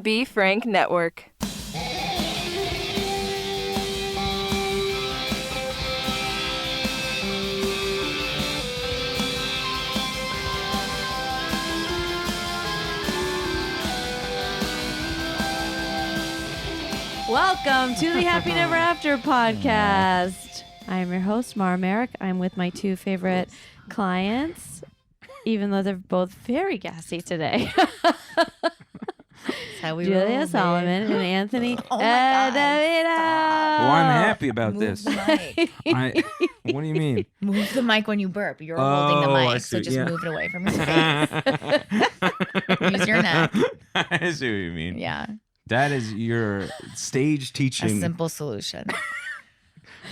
Be Frank Network. Welcome to the Happy Never After podcast. I am your host, Mara Merrick. I'm with my two favorite clients, even though they're both very gassy today. How we Julia roll, Solomon and Anthony Oh my God, Devito. Well, I'm happy about Move this. the mic. What do you mean? Move the mic when you burp. You're holding the I mic, so see, just yeah. move it away from your face. Use your neck. I see what you mean. Yeah, That is your stage a teaching simple solution.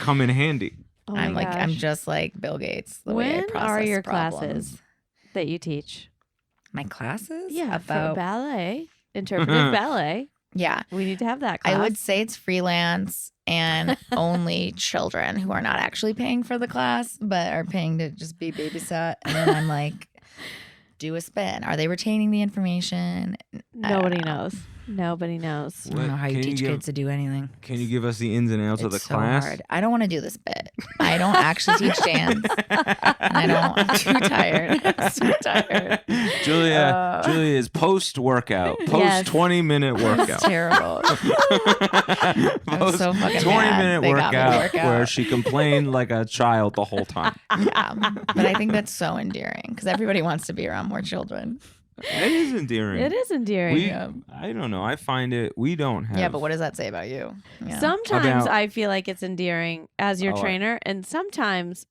come in handy. Oh my gosh. I'm just like Bill Gates. The way I When process are your problems. classes that you teach? My classes? Yeah, about for ballet, interpretive ballet. yeah. We need to have that class. I would say it's freelance and only children who are not actually paying for the class, but are paying to just be babysat. And then I'm like, do a spin. Are they retaining the information? Nobody knows. Nobody knows. I don't know how you Can teach give- kids to do anything. Can you give us the ins and outs of the It's so class? hard. I don't want to do this bit. I don't actually teach dance. I'm too tired. I'm so tired. Julia is post-workout, Yes. 20-minute It's workout. terrible. I'm so fucking 20-minute mad. They got me to work where out. she complained like a child the whole time. Yeah. But I think that's so endearing because everybody wants to be around more children. It is endearing. It is endearing. I don't know. I find it. We don't have. Yeah, but what does that say about you? Yeah. Sometimes About- I feel like it's endearing as your Oh, trainer, and sometimes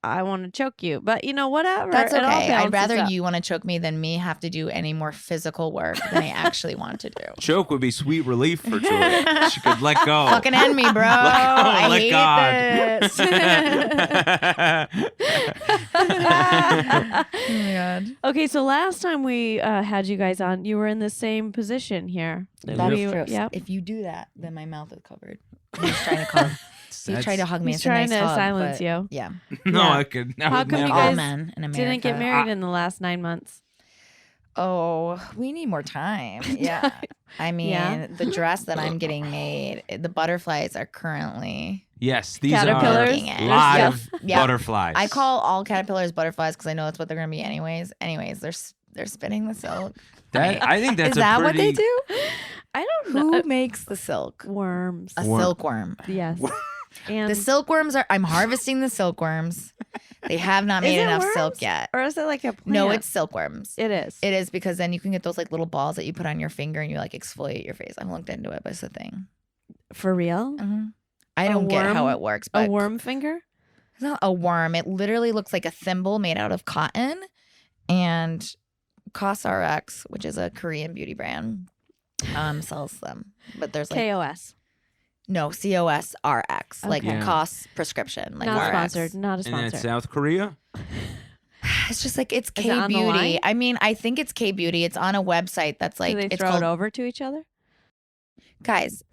I want to choke you. But you know, whatever. That's It all okay. I'd balances rather out. you want to choke me than me have to do any more physical work than I actually want to do. Choke would be sweet relief for Julia. She could let go. Fucking end me, bro. I let hate God. this. Oh my God. Okay, so last time we had you guys on, you were in the same position here. That's We- true. Yep. If you do that, then my mouth is covered. He's trying to call. He tried to hug me. He's It's a trying nice to hug, silence but- you. Yeah. No, Yeah. I could. I How would come you never. All guys men in America Didn't get married in the last 9 months. Oh, we need more time. Yeah. I mean, Yeah. the dress that I'm getting made, the butterflies are currently. Yes, these Caterpillars? Making it. are live Yeah. butterflies. I call all caterpillars butterflies because I know that's what they're going to be anyways. Anyways, they're spinning the silk. that. I think that's Is that what they pretty. do? I don't know. Who makes the silk? Worms. A Worm. silkworm. Yes. And The silkworms are. I'm harvesting the silkworms. They have not Is made it enough worms? silk yet. or is it like a plant? No, it's silkworms. It is. It is because then you can get those like little balls that you put on your finger and you like exfoliate your face. I've looked into it, but it's a thing. For real? I A don't get how worm? it works, but A worm finger? it's not a worm. It literally looks like a thimble made out of cotton. And COSRX, which is a Korean beauty brand, sells them. But there's like KOS. no COSRX, like Okay. COS prescription, like Not RX. sponsored. Not a And that's sponsor. South Korea. It's just like it's Is K it on the beauty. line? I mean, I think it's K beauty. It's on a website that's like Do they it's throw called it over to each other? guys.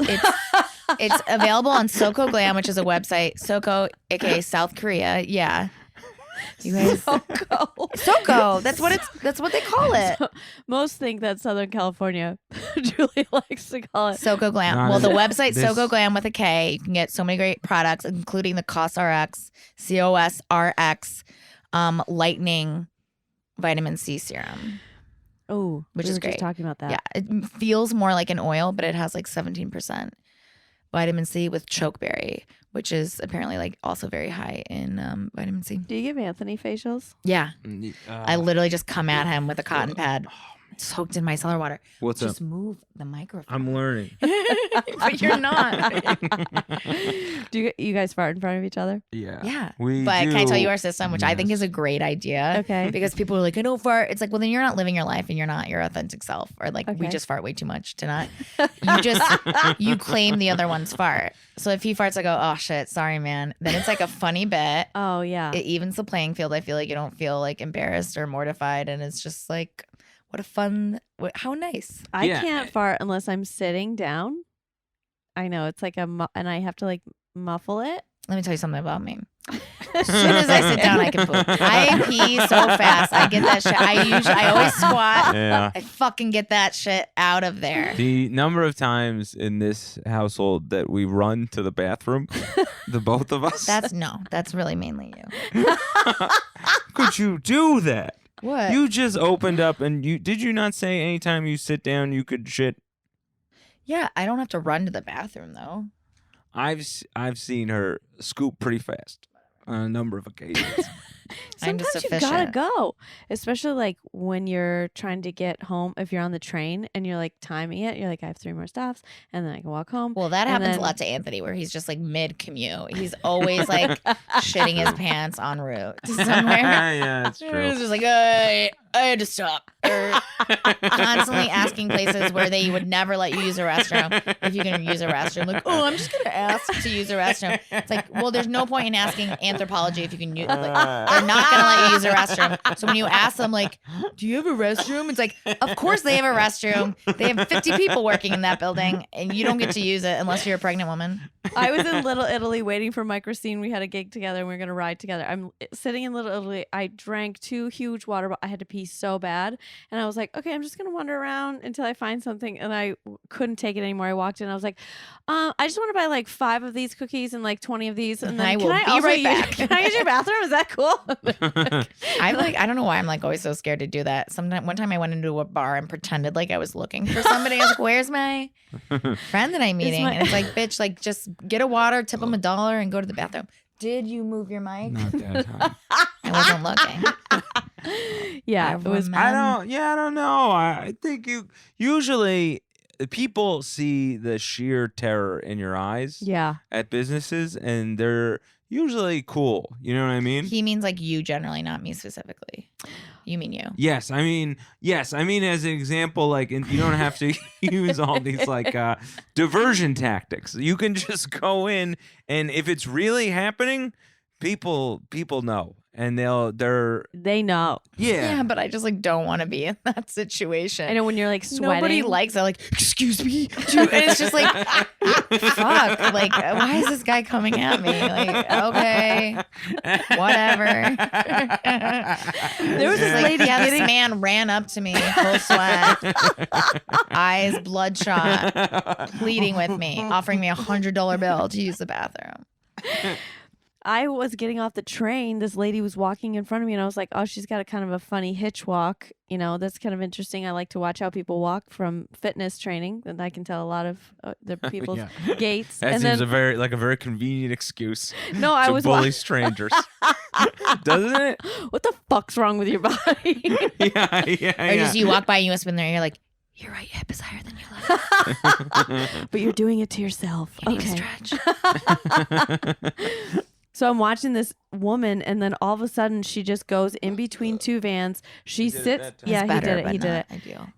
It's available on Soko Glam, which is a website. Soko, aka South Korea. Yeah. You guys Soko. That's what they call it. So, most think that Southern California. Julie likes to call it. Soko Glam. Not Well, the it. website This- Soko Glam with a K. You can get so many great products, including the COSRX, COSRX, lightning vitamin C serum. Oh, Which we is were great. just talking about that. Yeah, it feels more like an oil, but it has like 17% vitamin C with chokeberry, which is apparently like also very high in vitamin C. Do you give Anthony facials? Yeah, I Uh, literally just come at him with a cotton pad soaked in micellar water. what's Just up? move the microphone. I'm learning. But you're not. Do you guys fart in front of each other? Yeah. Yeah. We But can I tell do- you our system, which I think Yes. is a great idea? Okay. Because people are like, I don't fart. It's like, well, then you're not living your life and you're not your authentic self. Or like, we Okay. just fart way too much to not. You claim the other one's fart. So if he farts, I go, oh shit, sorry, man. Then it's like a funny bit. Oh yeah. It evens the playing field. I feel like you don't feel like embarrassed or mortified. And it's just like, how nice. I Yeah. can't fart unless I'm sitting down. I know it's like and I have to like muffle it. Let me tell you something about me. As soon as I sit down, I can poop. I pee so fast. I get that shit. I always squat. Yeah. I fucking get that shit out of there. The number of times in this household that we run to the bathroom, the both of us. That's really mainly you. Could you do that? What? You just opened up and did you not say anytime you sit down you could shit? Yeah, I don't have to run to the bathroom though. I've seen her scoop pretty fast on a number of occasions. I'm just Sometimes you gotta go, especially like when you're trying to get home. If you're on the train and you're like timing it, you're like, I have 3 more stops, and then I can walk home. Well, that happens then... a lot to Anthony, where he's just like mid commute. He's always like shitting his pants en route to somewhere. Yeah, that's true. He's just like, I had to stop. Or constantly asking places where they would never let you use a restroom if you can use a restroom. Like, oh, I'm just gonna ask to use a restroom. It's like, well, there's no point in asking anthropology if you can use. Like, they're not gonna let you use a restroom. So when you ask them, like, do you have a restroom? It's like, of course they have a restroom. They have 50 people working in that building, and you don't get to use it unless you're a pregnant woman. I was in Little Italy waiting for Mike Racine. We had a gig together and we were going to ride together. I'm sitting in Little Italy. I drank 2 huge water bottles. I had to pee so bad. And I was like, okay, I'm just going to wander around until I find something. And I couldn't take it anymore. I walked in. I was like, I just want to buy like 5 of these cookies and like 20 of these. And then I will be right back. Can I use your bathroom? Is that cool? I don't know why I'm like always so scared to do that. One time I went into a bar and pretended like I was looking for somebody. I was like, where's my friend that I'm meeting? And it's like, bitch, like just get a water, tip him $1 and go to the bathroom. Did you move your mic? Not that time. I wasn't looking. Yeah, it was. I don't know. I think usually people see the sheer terror in your eyes at businesses, and they're usually cool. You know what I mean? He means like you generally, not me specifically. You mean you? Yes, I mean as an example, like, and you don't have to use all these like diversion tactics. You can just go in, and if it's really happening, people know. And they know. Yeah, but I just like don't want to be in that situation. I know when you're like sweating. Nobody likes that. Like, excuse me. And it's just like, fuck. Like, why is this guy coming at me? Like, okay, whatever. There was this lady. This man ran up to me, full sweat, eyes bloodshot, pleading with me, offering me $100 bill to use the bathroom. I was getting off the train. This lady was walking in front of me, and I was like, oh, she's got a kind of a funny hitch walk. You know, that's kind of interesting. I like to watch how people walk from fitness training, and I can tell a lot of the people's gaits. That and seems then, a very convenient excuse I to was bully strangers. Doesn't it? What the fuck's wrong with your body? Yeah. Or just you walk by and you whisper in there, and you're like, your right hip is higher than your left. But you're doing it to yourself. You need to stretch. So I'm watching this woman, and then all of a sudden she just goes in between 2 vans. She sits. Yeah, he did it. He did it. Ideal.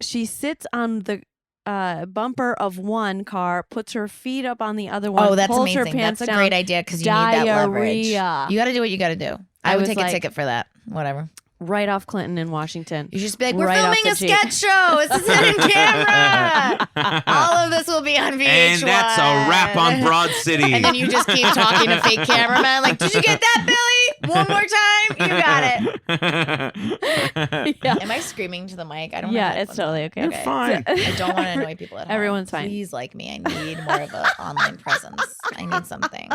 She sits on the bumper of one car, puts her feet up on the other one. Oh, that's pulls amazing. Her pants that's a down. great idea because you need that leverage. Diarrhea. You got to do what you got to do. I would take like, a ticket for that. Whatever. Right off Clinton in Washington. You should just be like, we're right filming a sketch show. This is hidden camera. All of this will be on VH1. And that's a wrap on Broad City. And then you just keep talking to fake cameraman. Like, did you get that, Billy? One more time. You got it. Yeah. Am I screaming to the mic? I don't know. Yeah, it's totally okay. You're fine. I don't want to annoy people at home. Everyone's fine. Please like me. I need more of an online presence. I need something.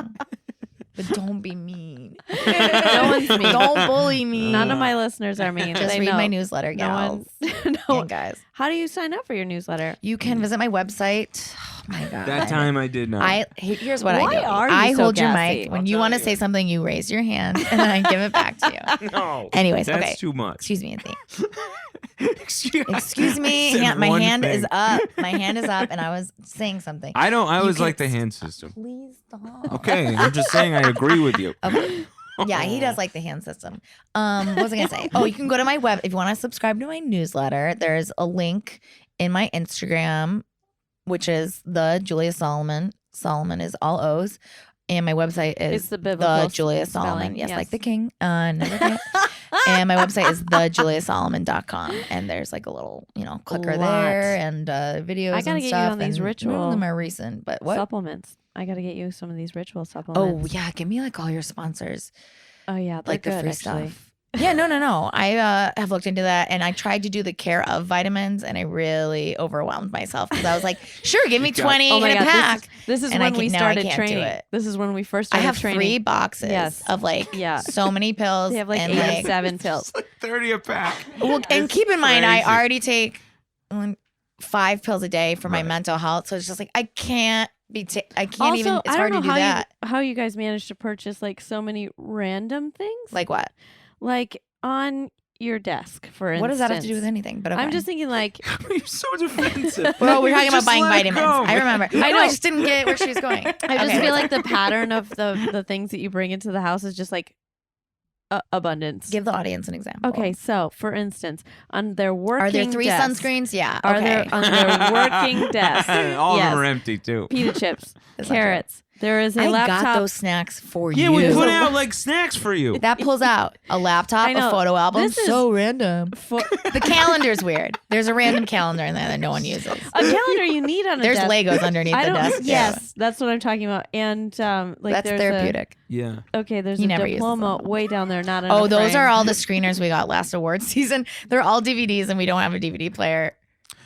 But don't be mean. No one's mean. Don't bully me. None of my listeners are mean. Just They read know. my newsletter, gals. And guys. How do you sign up for your newsletter? You can visit my website. Oh my God. That time I did not. Here's what Why I do. are you I so hold your gassy? mic. When you want to say something, you raise your hand and then I give it back to you. No. Anyways, That's okay. too much. Excuse me, Anthony. Excuse me. Said My one hand thing. is up. My hand is up and I was saying something. I always can like the hand system. Please stop. Okay, I'm just saying I agree with you. Okay. Yeah, he does like the hand system. What was I gonna say? Oh, you can go to my web if you want to subscribe to my newsletter. There's a link in my Instagram, which is the Julia Solomon. Solomon is all O's, and my website is It's the biblical Julia spelling, Solomon. Yes, yes. like the king. Never forget. And my website is thejuliasolomon.com, and there's like a little clicker lot. there and videos. I gotta and get you stuff, on these and ritual None of them are recent, but what? supplements. I got to get you some of these ritual Oh supplements. yeah, give me like all your sponsors, Oh yeah, they're like the good, free actually. stuff. Yeah, no. I have looked into that, and I tried to do the Care of vitamins, and I really overwhelmed myself because I was like, sure, give me 20 Oh my in a God, pack. this is and when now we I started can't do training. it. This is when we first I started have training. 3 boxes Yes. of like Yeah. so many pills. They have like and 87 pills. It's like 30 a pack. Well, and It's keep in mind, I crazy. already take 5 pills a day for my mental health, so it's just like I can't Also, even. It's I hard don't to know do that. how you guys managed to purchase like so many random things. Like what? Like on your desk, for instance. What does that have to do with anything? But okay. I'm just thinking like You're so defensive. Well, we're talking about Just buying let it vitamins. go, I man. remember. I know. I just didn't get where she was going. I just feel like the pattern of the things that you bring into the house is just like abundance. Give the audience an example. Okay, so for instance, on their working Are there 3 desk, sunscreens? Yeah. Are Okay. there on their working desk? All of Yes. them are empty too. Pita chips, That's not carrots. There is a I laptop. got those snacks for Yeah, you. we put a- out like snacks for you. That pulls out a laptop, I know. a photo album. This is- So random. For, The calendar's weird. There's a random calendar in there that no one uses. a calendar you need on a There's desk. Legos underneath I the don't. desk. too. Yes, that's what I'm talking about. And like That's there's therapeutic. Yeah. There's He a never uses diploma them. way down there, not in Oh, a those frame. are all the screeners we got last award season. They're all DVDs, and we don't have a DVD player.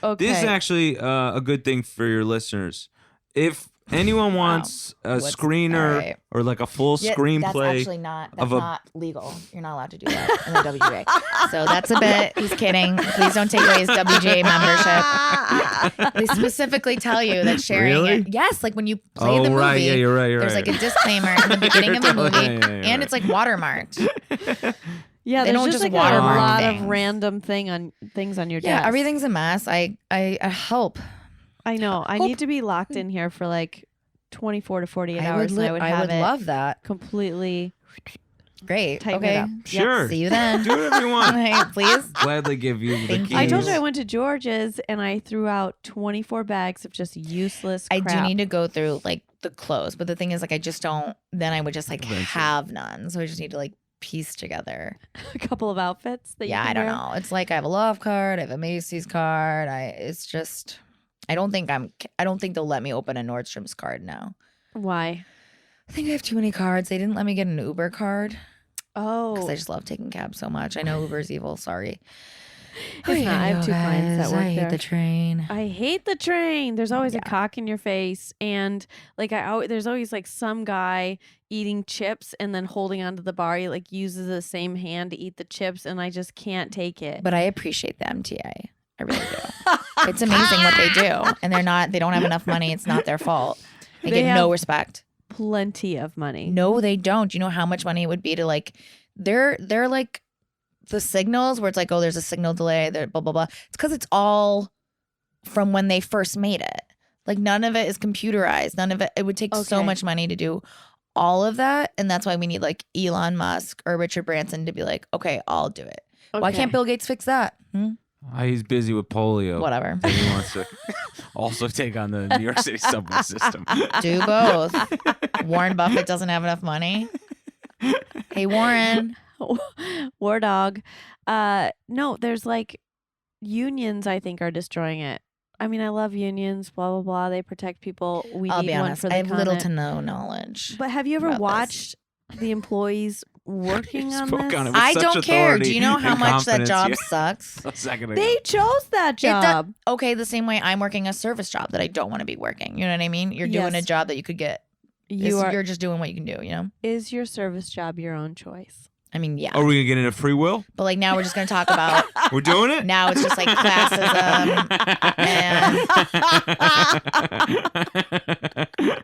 Okay. This is actually a good thing for your listeners. If anyone wants a What's- screener all right. or like a full That's screenplay, actually not. of That's a- not legal. You're not allowed to do that in the WGA. So that's a bit. He's kidding. Please don't take away his WGA membership. They specifically tell you that sharing Really? it. Yes, like when you play oh the movie. right, yeah, you're right. You're There's right. like a disclaimer in the beginning of the movie, Yeah, you're and right. it's like watermarked. yeah, they there's don't just just like a watermark lot things. of random things on your Yeah, desk. everything's a mess. I help. I know. I Hope- need to be locked in here for like 24 to 48 hours, and li- I would have it love that. completely. Great. Tighten it Okay. up. Sure. See you then. Do whatever you want. Hey, please. Gladly give you the Thank keys. you. I told you I went to George's and I threw out 24 bags of just useless I crap. do need to go through like the clothes, but the thing is, like, I just don't. Then I would just like Eventually. have none, so I just need to like piece together. a couple of outfits that you Yeah, can I don't wear. know. It's like I have a Love card, I have a Macy's card. It's just. I don't think they'll let me open a Nordstrom's card now. Why? I think I have too many cards. They didn't let me get an Uber card Oh, because I just love taking cabs so much. I know Uber's evil. Sorry. It's not. I have 2 clients that work I hate there. the train. I hate the train. There's always a Yeah. cock in your face, and like there's always like some guy eating chips and then holding onto the bar. He like uses the same hand to eat the chips, and I just can't take it. But I appreciate the MTA. I really do. It's amazing what they do, and they don't have enough money. It's not their fault. They They get no have- respect. Plenty of money. No, they don't. You know how much money it would be to like they're like the signals where it's like, oh, there's a signal delay, there blah blah blah. It's because it's all from when they first made it. Like none of it is computerized. None of it would take so Okay. much money to do all of that. And that's why we need like Elon Musk or Richard Branson to be like, okay, I'll do it. Why Okay. can't Bill Gates fix that? He's busy with polio. Whatever. And he wants to also take on the New York City subway system. Do both. Warren Buffett doesn't have enough money. Hey, Warren. War dog. No, there's like unions. I think are destroying it. I mean, I love unions. Blah blah blah. They protect people. We I'll need be one honest. for the I have little to continent. no knowledge. But have you ever about this. watched the employees working on Spoke this? on it with I such don't care. authority Do you know how and much that confidence. job Yeah. sucks? A second ago. They chose that It does- job. Okay, the same way I'm working a service job that I don't want to be working. You know what I mean? You're doing a Yes. job that you could get. You're just doing what you can do, you know? Is your service job your own choice? I mean, yeah. Are we gonna get into free will? But like now we're just going to talk about, We're doing it. now it's just like classism.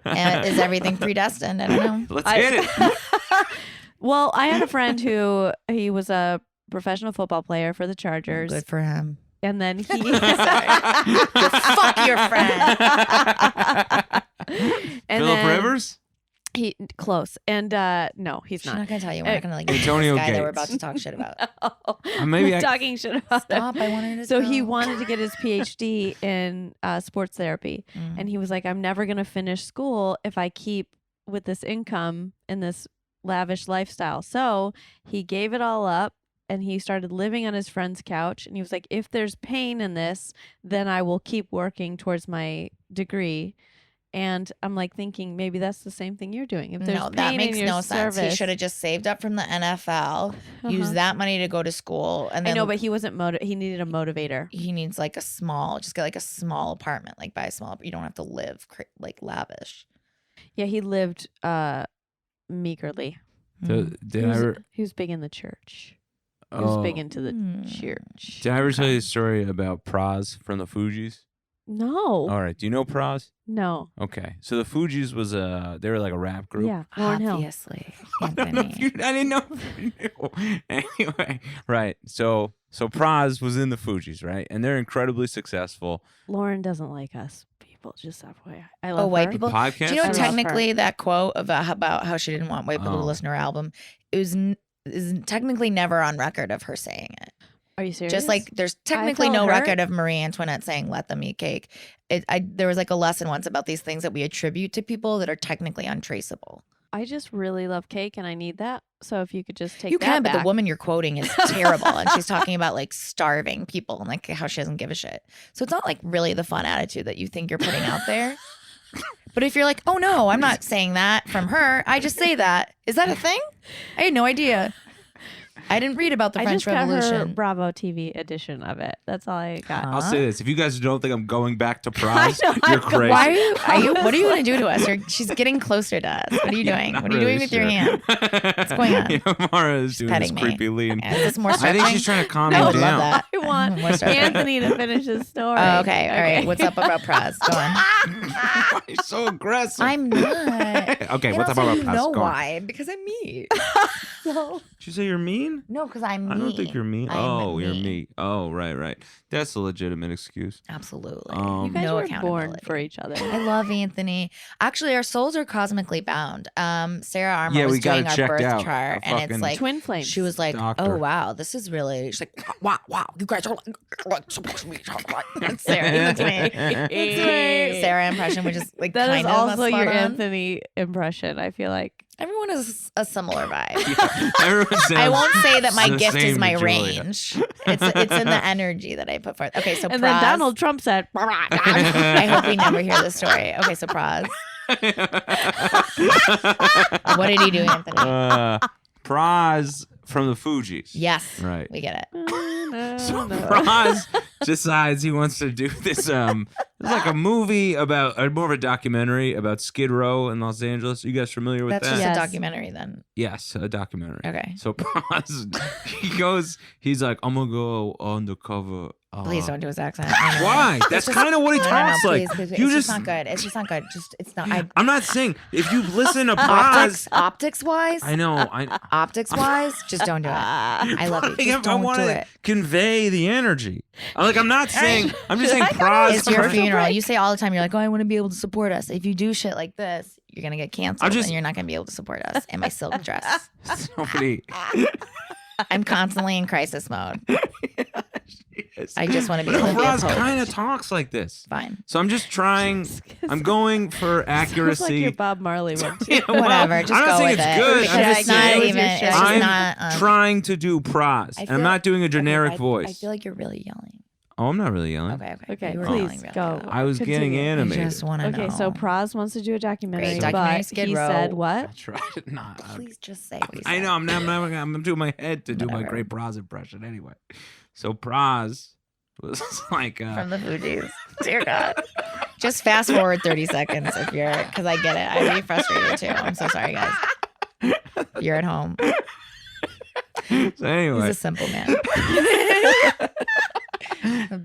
And is everything predestined? I don't know. Let's hit it. Well, I had a friend who he was a professional football player for the Chargers, Good for him. and then he Fuck your friend. and Philip then Rivers. He close, and no, he's She's not. not going to tell you. We're not going to like Antonio this guy that we're Gates. about to talk shit about. Maybe I'm I- talking shit about him. Stop. I wanted to So he know. wanted to get his PhD in sports therapy, Mm. and he was like, "I'm never gonna finish school if I keep with this income and this lavish lifestyle." So he gave it all up, and he started living on his friend's couch. And he was like, "If there's pain in this, then I will keep working towards my degree." And I'm like thinking maybe that's the same thing you're doing. If there's No, pain that makes in your no sense. He service, should have just saved up from the NFL, used that money to go to school, and then I know, but he wasn't he needed a motivator. he needs like just get like a small apartment, like buy a small. You don't have to live like lavish. Yeah, he lived meagerly. He was big in the church. He was big into the church. Did I ever tell you a story about Praz from the Fugees? No. All right. Do you know Praz? No. Okay. So the Fugees was they were like a rap group. Yeah. Lauryn Hill. Obviously, I didn't know if you knew. Anyway, right. So Praz was in the Fugees, right? And they're incredibly successful. Lauren doesn't like us people. Just FYI. I love white her. people. Podcast. Do you know I love technically that quote about how she didn't want white people to listen to her album? It was is technically never on record of her saying it. Are you serious? Just like there's technically no record of Marie Antoinette saying "let them eat cake." There was like a lesson once about these things that we attribute to people that are technically untraceable. I just really love cake and I need that. So if you could just take You that can, back. but the woman you're quoting is terrible, and she's talking about like starving people and like how she doesn't give a shit. So it's not like really the fun attitude that you think you're putting out there. But if you're like, oh no, I'm not saying that from her, I just say that. Is that a thing? I had no idea. I didn't read about the French Revolution. I just got her Bravo TV edition of it. That's all I got. I'll say this: if you guys don't think I'm going back to Praz, I know, you're crazy. Why are you? What are you going to do to us? She's getting closer to us. What are you doing? Not What are you doing with your really hand? What's going on? Yeah, Mara is doing this petting me. creepy lean. Is this more I stretching? think she's trying to calm I me would love down. that. I want More stretching. Anthony to finish his story. Oh, okay. All right. What's up about Praz? Go on. Why are you so aggressive? I'm not. Okay, And what's up also, about you Praz? know Go on. why? Because I'm me. So, Did you say you're mean? No, because I'm me. I don't think you're mean. I'm Oh, you're me. me. Oh, right. That's a legitimate excuse. Absolutely. you guys no were born accountability. for each other. I love Anthony. Actually, our souls are cosmically bound. Sarah Armour Yeah, was we got doing it our checked birth out. chart, A and it's fucking like Twin flames. she was like, Doctor. "Oh wow, this is really." She's like, "Wow, you guys are like supposed to be talking about." That's Sarah. That's me. That's me. Sarah impression, which is like That is kind of also spot your on. Anthony impression. I feel like. Everyone has a similar vibe. Everyone I sounds won't say that my the gift is same my to Julia. range. It's in the energy that I put forth. Okay, so And then Praz. Donald Trump said, I hope we never hear this story. Okay, so Praz. What did he do, Anthony? Praz from the Fugees. Yes, Right. we get it. So Praz decides he wants to do this. It's like a movie about, or more of a documentary about Skid Row in Los Angeles. Are you guys familiar with That's that? just Yes. a documentary then. Yes, a documentary. Okay. So Praz, he's like, I'm gonna go undercover. Please don't do his accent. I know. Why? It's That's just- kind of what he No, talks please, like. please, You it's just, not good. It's just not good. It's not. I'm not saying if you listen to Praz. Optics wise. I know. Optics wise, just don't do it. I love you. Just I don't want do to it. convey the energy. I'm not saying. I'm just saying Praz. It's your funeral. You say all the time. You're like, oh, I want to be able to support us. If you do shit like this, you're gonna get canceled, and you're not gonna be able to support us in my silk dress. Somebody. I'm constantly in crisis mode. I just want to be able to be a Praz pope. kind of talks like this. Fine. So I'm just trying. I'm going for Sounds like accuracy. your Bob Marley one too. Yeah, well, Whatever. Just I'm not go saying with it's it. good. Because I'm just it's not saying even. It's just I'm not. trying to do Praz. I I'm feel- not doing a generic I voice. feel like you're really yelling. Oh, I'm not really yelling. Okay. Okay, You were please yelling really go. loud. I was getting Continue. I animated. just want to know. Okay, so Praz wants to do a documentary, Great. Documentary but Skid he Row. said what? I tried it. Not. Please just say what he said. I know. I'm doing my head to do my Whatever. great Praz impression anyway. So Praz was like. From the Fugees. Dear God. Just fast forward 30 seconds if you're, because I get it. I'd be frustrated too. I'm so sorry, guys. You're at home. So anyway, He's a simple man.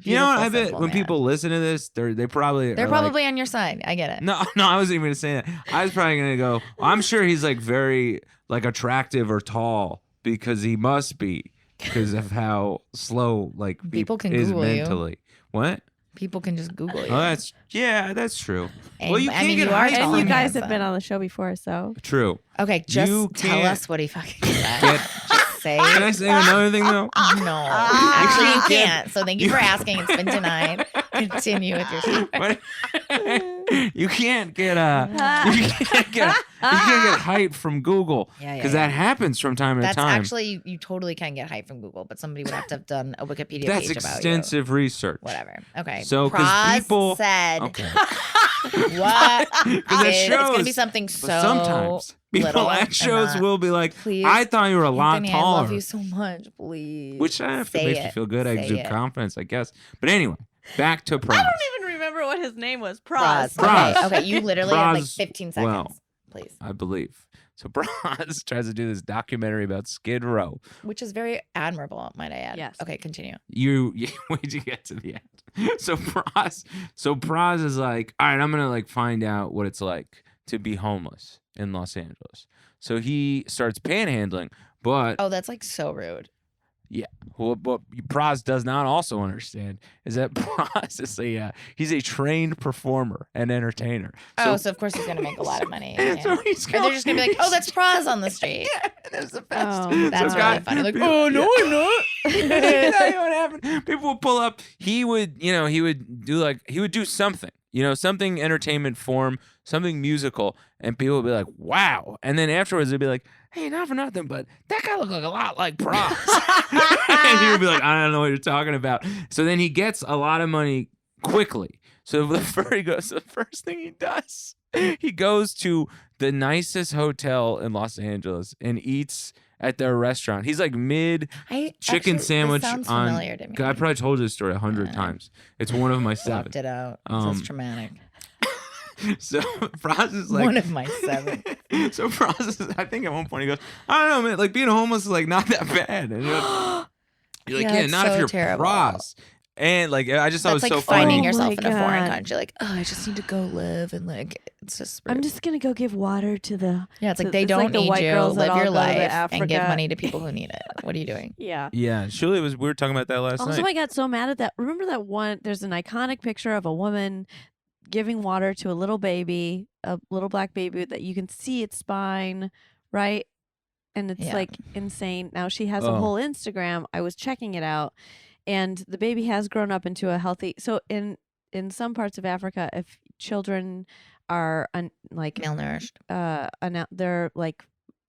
you know what? I bet when people listen to this, they're probably They're are like, probably on your side. I get it. No, I wasn't even gonna say that. I was probably gonna go. I'm sure he's like very like attractive or tall because he must be because of how slow like People can is Google you. mentally. What? People can just Google you. Oh, that's true. And- Well, you I can't mean, get you are hyped tall And you and guys have handsome. been on the show before, so True. Okay, just You tell can't us what he fucking said. Get- Just say. Can I say another thing though? No, actually you You can't- can't. So thank you for asking. It's been denied. Continue with your story. What? You can't get hype from Google Yeah, because that happens from time to That's time. actually you totally can get hype from Google, but somebody would have to have done a Wikipedia That's page about you. extensive research. Whatever. Okay. So, 'cause Praz people- said Okay. What? Because It's gonna be something so. But sometimes people little at shows and will be like, Please, I thought you were a lot Anthony, taller. I love you so much. Please. Which I have to Say make you it. feel good. I Say exude it. confidence, I guess. But anyway, back to Praz. I don't even remember what his name was. Praz. Praz. Okay, you literally have like Praz, 15 seconds. well. Please. I believe. So Praz tries to do this documentary about Skid Row. Which is very admirable, might I add. Yes. Okay, continue. You wait to get to the end. So Praz is like, all right, I'm gonna like find out what it's like to be homeless in Los Angeles. So he starts panhandling, but Oh, that's like so rude. what Praz does not also understand is that Praz is he's a trained performer and entertainer. So of course he's gonna make a lot of money. Yeah. So he's Or they're just gonna be like, oh, that's Praz on the street. Yeah, that's the best. Oh, That's So really guys- funny. Like, oh no, I'm not. That's what happened. People would pull up. He would do something, something entertainment form, something musical, and people would be like, wow. And then afterwards they'd be like, hey, not for nothing, but that guy looked like a lot like Praz. And he would be like, I don't know what you're talking about. So then he gets a lot of money quickly. So the first thing he does, he goes to the nicest hotel in Los Angeles and eats at their restaurant. He's like mid chicken sandwich this sounds on. familiar to me. I probably told you this story 100 times. It's one of my 7. Blocked it out. That's traumatic. So Praz is like One of my 7. So Praz is, I think at one point he goes, I don't know, man. Like being homeless is like not that bad. And you're like, yeah, it's not so if you're terrible. Praz. And like I just thought it That's was like so funny. finding Oh yourself my in a foreign God. country. Like, oh, I just need to go live, and like, it's just. I'm rude. just gonna go give water to the. Yeah, it's like So they it's don't like the need white you. girls that Live all your go to life and give Africa. money to people who need it. What are you doing? Yeah. Yeah, Shirley we were talking about that last Also, night. I got so mad at that. Remember that one? There's an iconic picture of a woman giving water to a little baby, a little black baby that you can see its spine, right? And it's Yeah. like insane. Now she has a Oh. whole Instagram. I was checking it out, and the baby has grown up into a healthy. So in some parts of Africa, if children are Malnourished. they're like,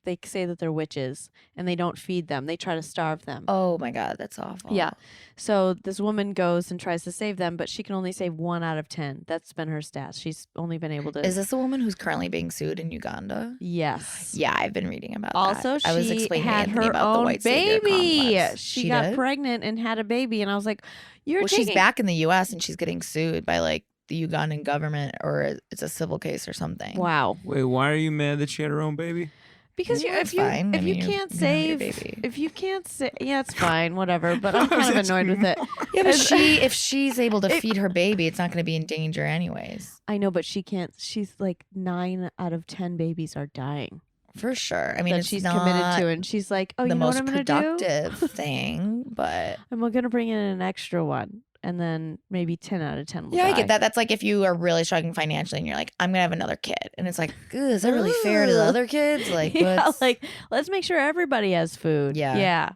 they say that they're witches and they don't feed them. They try to starve them. Oh my God, that's awful. Yeah. So this woman goes and tries to save them, but she can only save 1 out of 10. That's been her stats. She's only been able to. Is this a woman who's currently being sued in Uganda? Yes. Yeah, I've been reading about Also, that. I was she explaining to had Anthony her about the own white savior baby. complex. She got did? pregnant and had a baby, and I was like, "You're Well, taking." she's back in the U.S. and she's getting sued by like the Ugandan government, or it's a civil case or something. Wow. Wait, why are you mad that she had her own baby? Because Yeah, if it's you fine. I if mean, you you're can't gonna have your save baby. if you can't say yeah, it's fine, whatever. But I'm kind of annoyed with it. Yeah, but if she's able to feed her baby, it's not going to be in danger anyways. I know, but she can't. She's like 9 out of 10 babies are dying. For sure. I mean, that it's she's not committed to, and she's like, "Oh, the you know most what I'm gonna do? productive thing, but I'm gonna bring in an extra one, and then maybe 10 out of 10 will yeah, I die." get that. That's like if you are really struggling financially and you're like, I'm gonna have another kid, and it's like, is that really fair to the other kids? Like, yeah, what's- like let's make sure everybody has food. Yeah. yeah.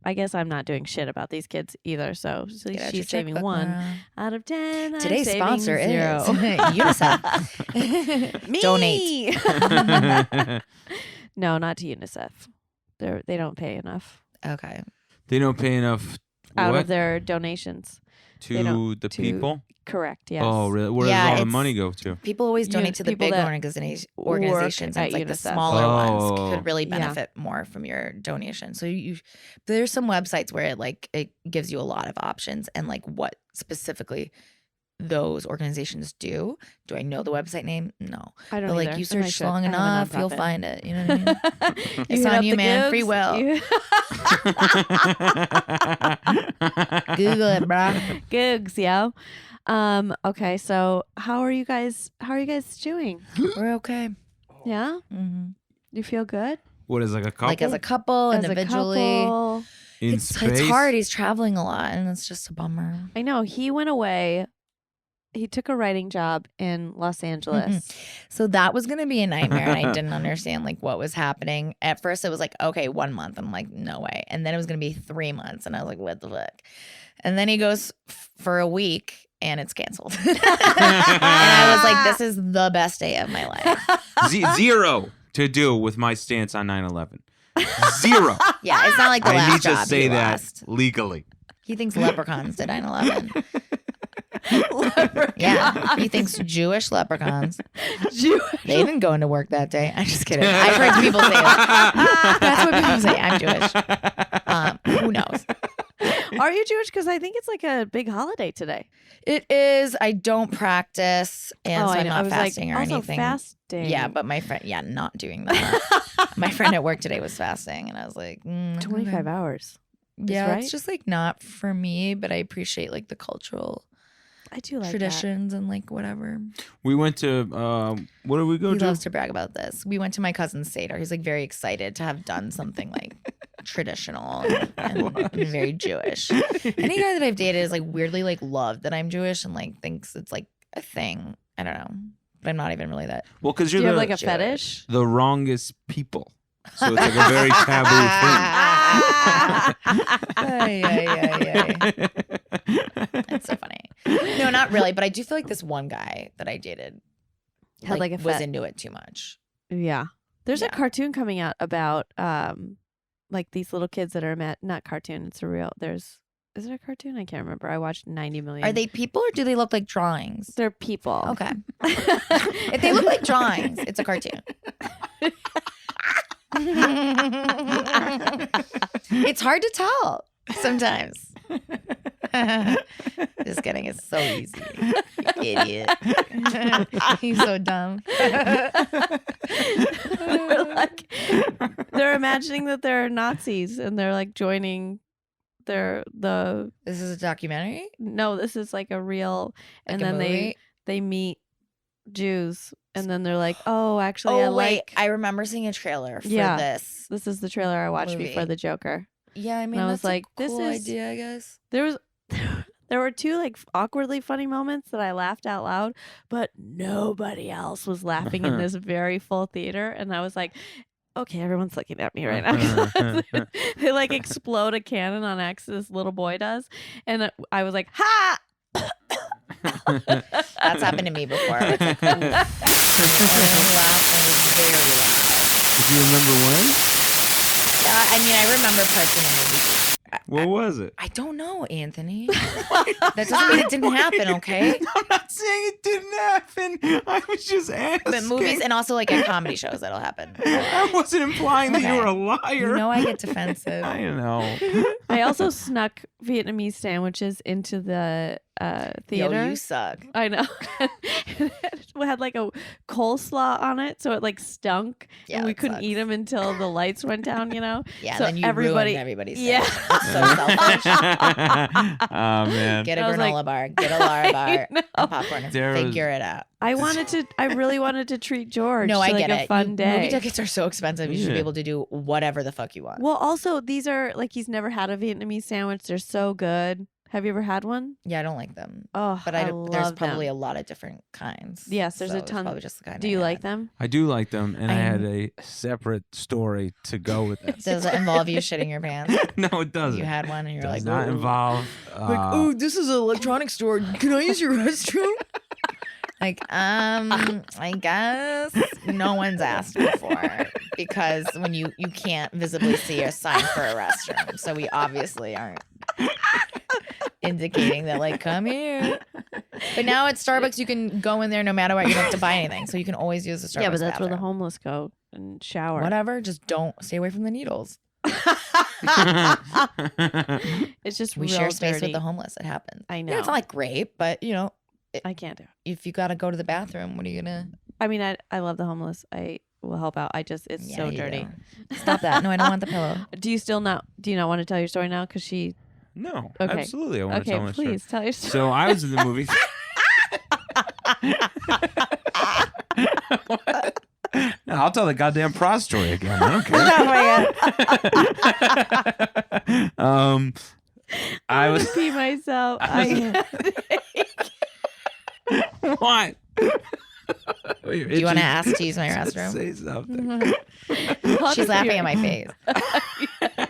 I guess I'm not doing shit about these kids either. So at least Get out your she's saving checkbook, 1 Mara. out of 10. I'm Today's saving sponsor 0. is UNICEF. Me. Donate. No, not to UNICEF. They don't pay enough Okay. They don't pay enough out what? of their donations. to don't- the to- people. Correct. Yes. Oh, really? Where Yeah, does all the it's- money go to? People always donate Uni- to the people big that organizations. work And at it's like the UNICEF. smaller Oh. ones could really Yeah. benefit more from your donation. So there's some websites where it gives you a lot of options and like what specifically those organizations do. Do I know the website name? No. I don't But like either, you and I search should. long I have a enough, you'll nonprofit. find it. You know what I mean? It's hit on up you, the man. Free Googs. will. You- Google it, bruh. Googs, yo. Okay, so how are you guys doing? We're okay. Yeah? hmm You feel good? What is like a couple Like as a couple, As a individually. couple? in It's space? hard. He's traveling a lot, and it's just a bummer. I know. He went away. He took a writing job in Los Angeles. So that was gonna be a nightmare, and I didn't understand like what was happening. At first, it was like, okay, 1 month. I'm like, no way. And then it was gonna be 3 months, and I was like, what the fuck? And then he goes for a week, and it's canceled. And I was like, this is the best day of my life. Zero to do with my stance on 9/11. Zero. Yeah, it's not like the I last need job to say he that lost. legally. He thinks leprechauns did 9/11. Leprechaun. Yeah, he thinks Jewish leprechauns. Jewish. They didn't go into work that day. I'm just kidding. I've heard people say that. That's what people say. I'm Jewish. Who knows? Are you Jewish? Because I think it's like a big holiday today. It is. I don't practice, and so I I'm know. I not was fasting like, or also anything. fasting. Yeah, but my friend, not doing that. My friend at work today was fasting, and I was like, 25 okay. hours. Yeah, right? it's just like not for me, but I appreciate like the cultural I do like traditions and like whatever. We went to what did we go He to? loves to brag about this. We went to my cousin's Seder. He's like very excited to have done something like traditional and very Jewish. Any guy that I've dated is like weirdly like loved that I'm Jewish and like thinks it's like a thing. I don't know, but I'm not even really that. Well, because Do you're you have the, like a fetish? the wrongest people. So it's like a very taboo Ay. That's so funny. No, not really, but I do feel like this one guy that I dated Had like a was fet- into it too much. Yeah. There's a Yeah. cartoon coming out about like these little kids that are not cartoon. It's a real. Is it a cartoon? I can't remember. I watched 90 million. Are they people or do they look like drawings? They're people. Okay. If they look like drawings, it's a cartoon. It's hard to tell sometimes. Just kidding. It's so easy. You idiot. He's so dumb. They're imagining that they're Nazis and they're like joining this is a documentary? this is like a real, and Like a then movie? they meet Jews and then they're like, oh, actually, I remember seeing a trailer for Yeah. this. this is the trailer I watched Movie. before the Joker. Yeah, I mean, I was that's like, a this cool is- idea, I guess. There were two like awkwardly funny moments that I laughed out loud, but nobody else was laughing in this very full theater. And I was like, okay, everyone's looking at me right now. They like explode a cannon on X, this little boy does. And I was like, ha! That's happened to me before. It's like, oof. And the laugh was very loud. Do you remember when? I mean, I remember parts in the movie. What was it? I don't know, Anthony. That doesn't mean it didn't happen, okay? I'm not saying it didn't happen. I was just asking. But movies and also like at comedy shows that'll happen. I wasn't implying that you Okay. were a liar. You know I get defensive. I know. I also snuck Vietnamese sandwiches into the theater. Yo, you suck. I know. We had like a coleslaw on it, so it like stunk, Yeah, and we that couldn't sucks. eat them until the lights went down. You know. Yeah, So then you everybody- ruined everybody's Yeah. sandwich. It's so selfish. Oh man. Get a I was granola like- bar, get a Lara bar, know. and popcorn, and There was- figure it out. I really wanted to treat George. No, to I like get a it. fun day. Movie tickets are so expensive. You should be Yeah. able to do whatever the fuck you want. Well, also these are like he's never had a Vietnamese sandwich. They're so good. Have you ever had one? Yeah, I don't like them, Oh, but I there's love probably them. a lot of different kinds. Yes, there's a it's ton. Probably just the kind. Do I you had. like them? I do like them, and I had I'm- a separate story to go with that. Does it involve you shitting your pants? No, it doesn't. You had one, and you're Does like, not "Ooh." involve. This is an electronics store. Can I use your restroom? Like, I guess no one's asked before because when you can't visibly see a sign for a restroom, so we obviously aren't indicating that like come here. But now at Starbucks, you can go in there no matter what. You don't have to buy anything, so you can always use the Starbucks. Yeah, but that's where the bathroom. homeless go and shower. Whatever. Just don't stay away from the needles. It's just We real share space dirty. with the homeless. It happens. I Yeah, know. it's not like great, but you know, I can't do it. if you gotta go to the bathroom, what are you gonna? I mean, I love the homeless. I will help out. It's Yeah, so you dirty. do. Stop that. No, I don't want the pillow. Do you not want to tell your story now? Because she. No, Okay. absolutely. I want to tell Okay, my story. please tell your story. So I was in the movie. No, I'll tell the goddamn Prost story again. I don't care. I'm I gonna was pee myself. what? Do you want to ask to use my restroom? Say something. She's laughing at my face.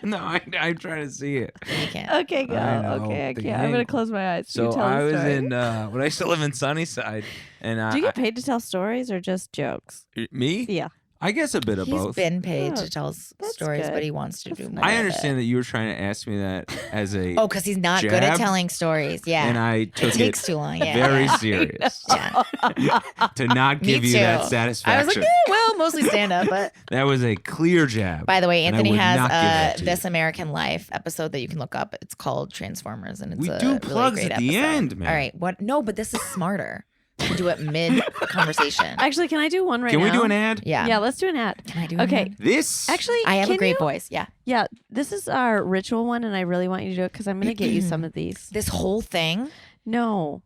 No, I'm trying to see it. You can't. Okay, go. I know, Okay, I the can't. I'm gonna angle. close my eyes. So You tell I the was story. in when I used to live in Sunnyside, and Do you get paid to tell stories or just jokes? me? Yeah. I guess a bit of He's both. been paid Oh, to tell that's stories, good. but he wants to That's do nice. more. I of understand it. that you were trying to ask me that as a Oh, because he's not good at jab, telling stories. Yeah. and I it took takes too long. Yeah. very yeah. serious Yeah. to not Me give you that too. satisfaction. I was like, well, mostly stand up, but That was a clear jab. by the way, and I Anthony would not give has that to This you. American Life episode that you can look up. It's called Transformers, and it's We a do really plugs great at the episode. end, man. All right, what? No, but this is smarter. You do it mid conversation. Actually, can I do one right Can now? we do an ad? Yeah. Yeah, let's do an ad. Can I do an Okay. ad? This Actually, I have a can great you- voice. Yeah. Yeah, this is our ritual one, and I really want you to do it because I'm going to get you some of these. This whole thing, No,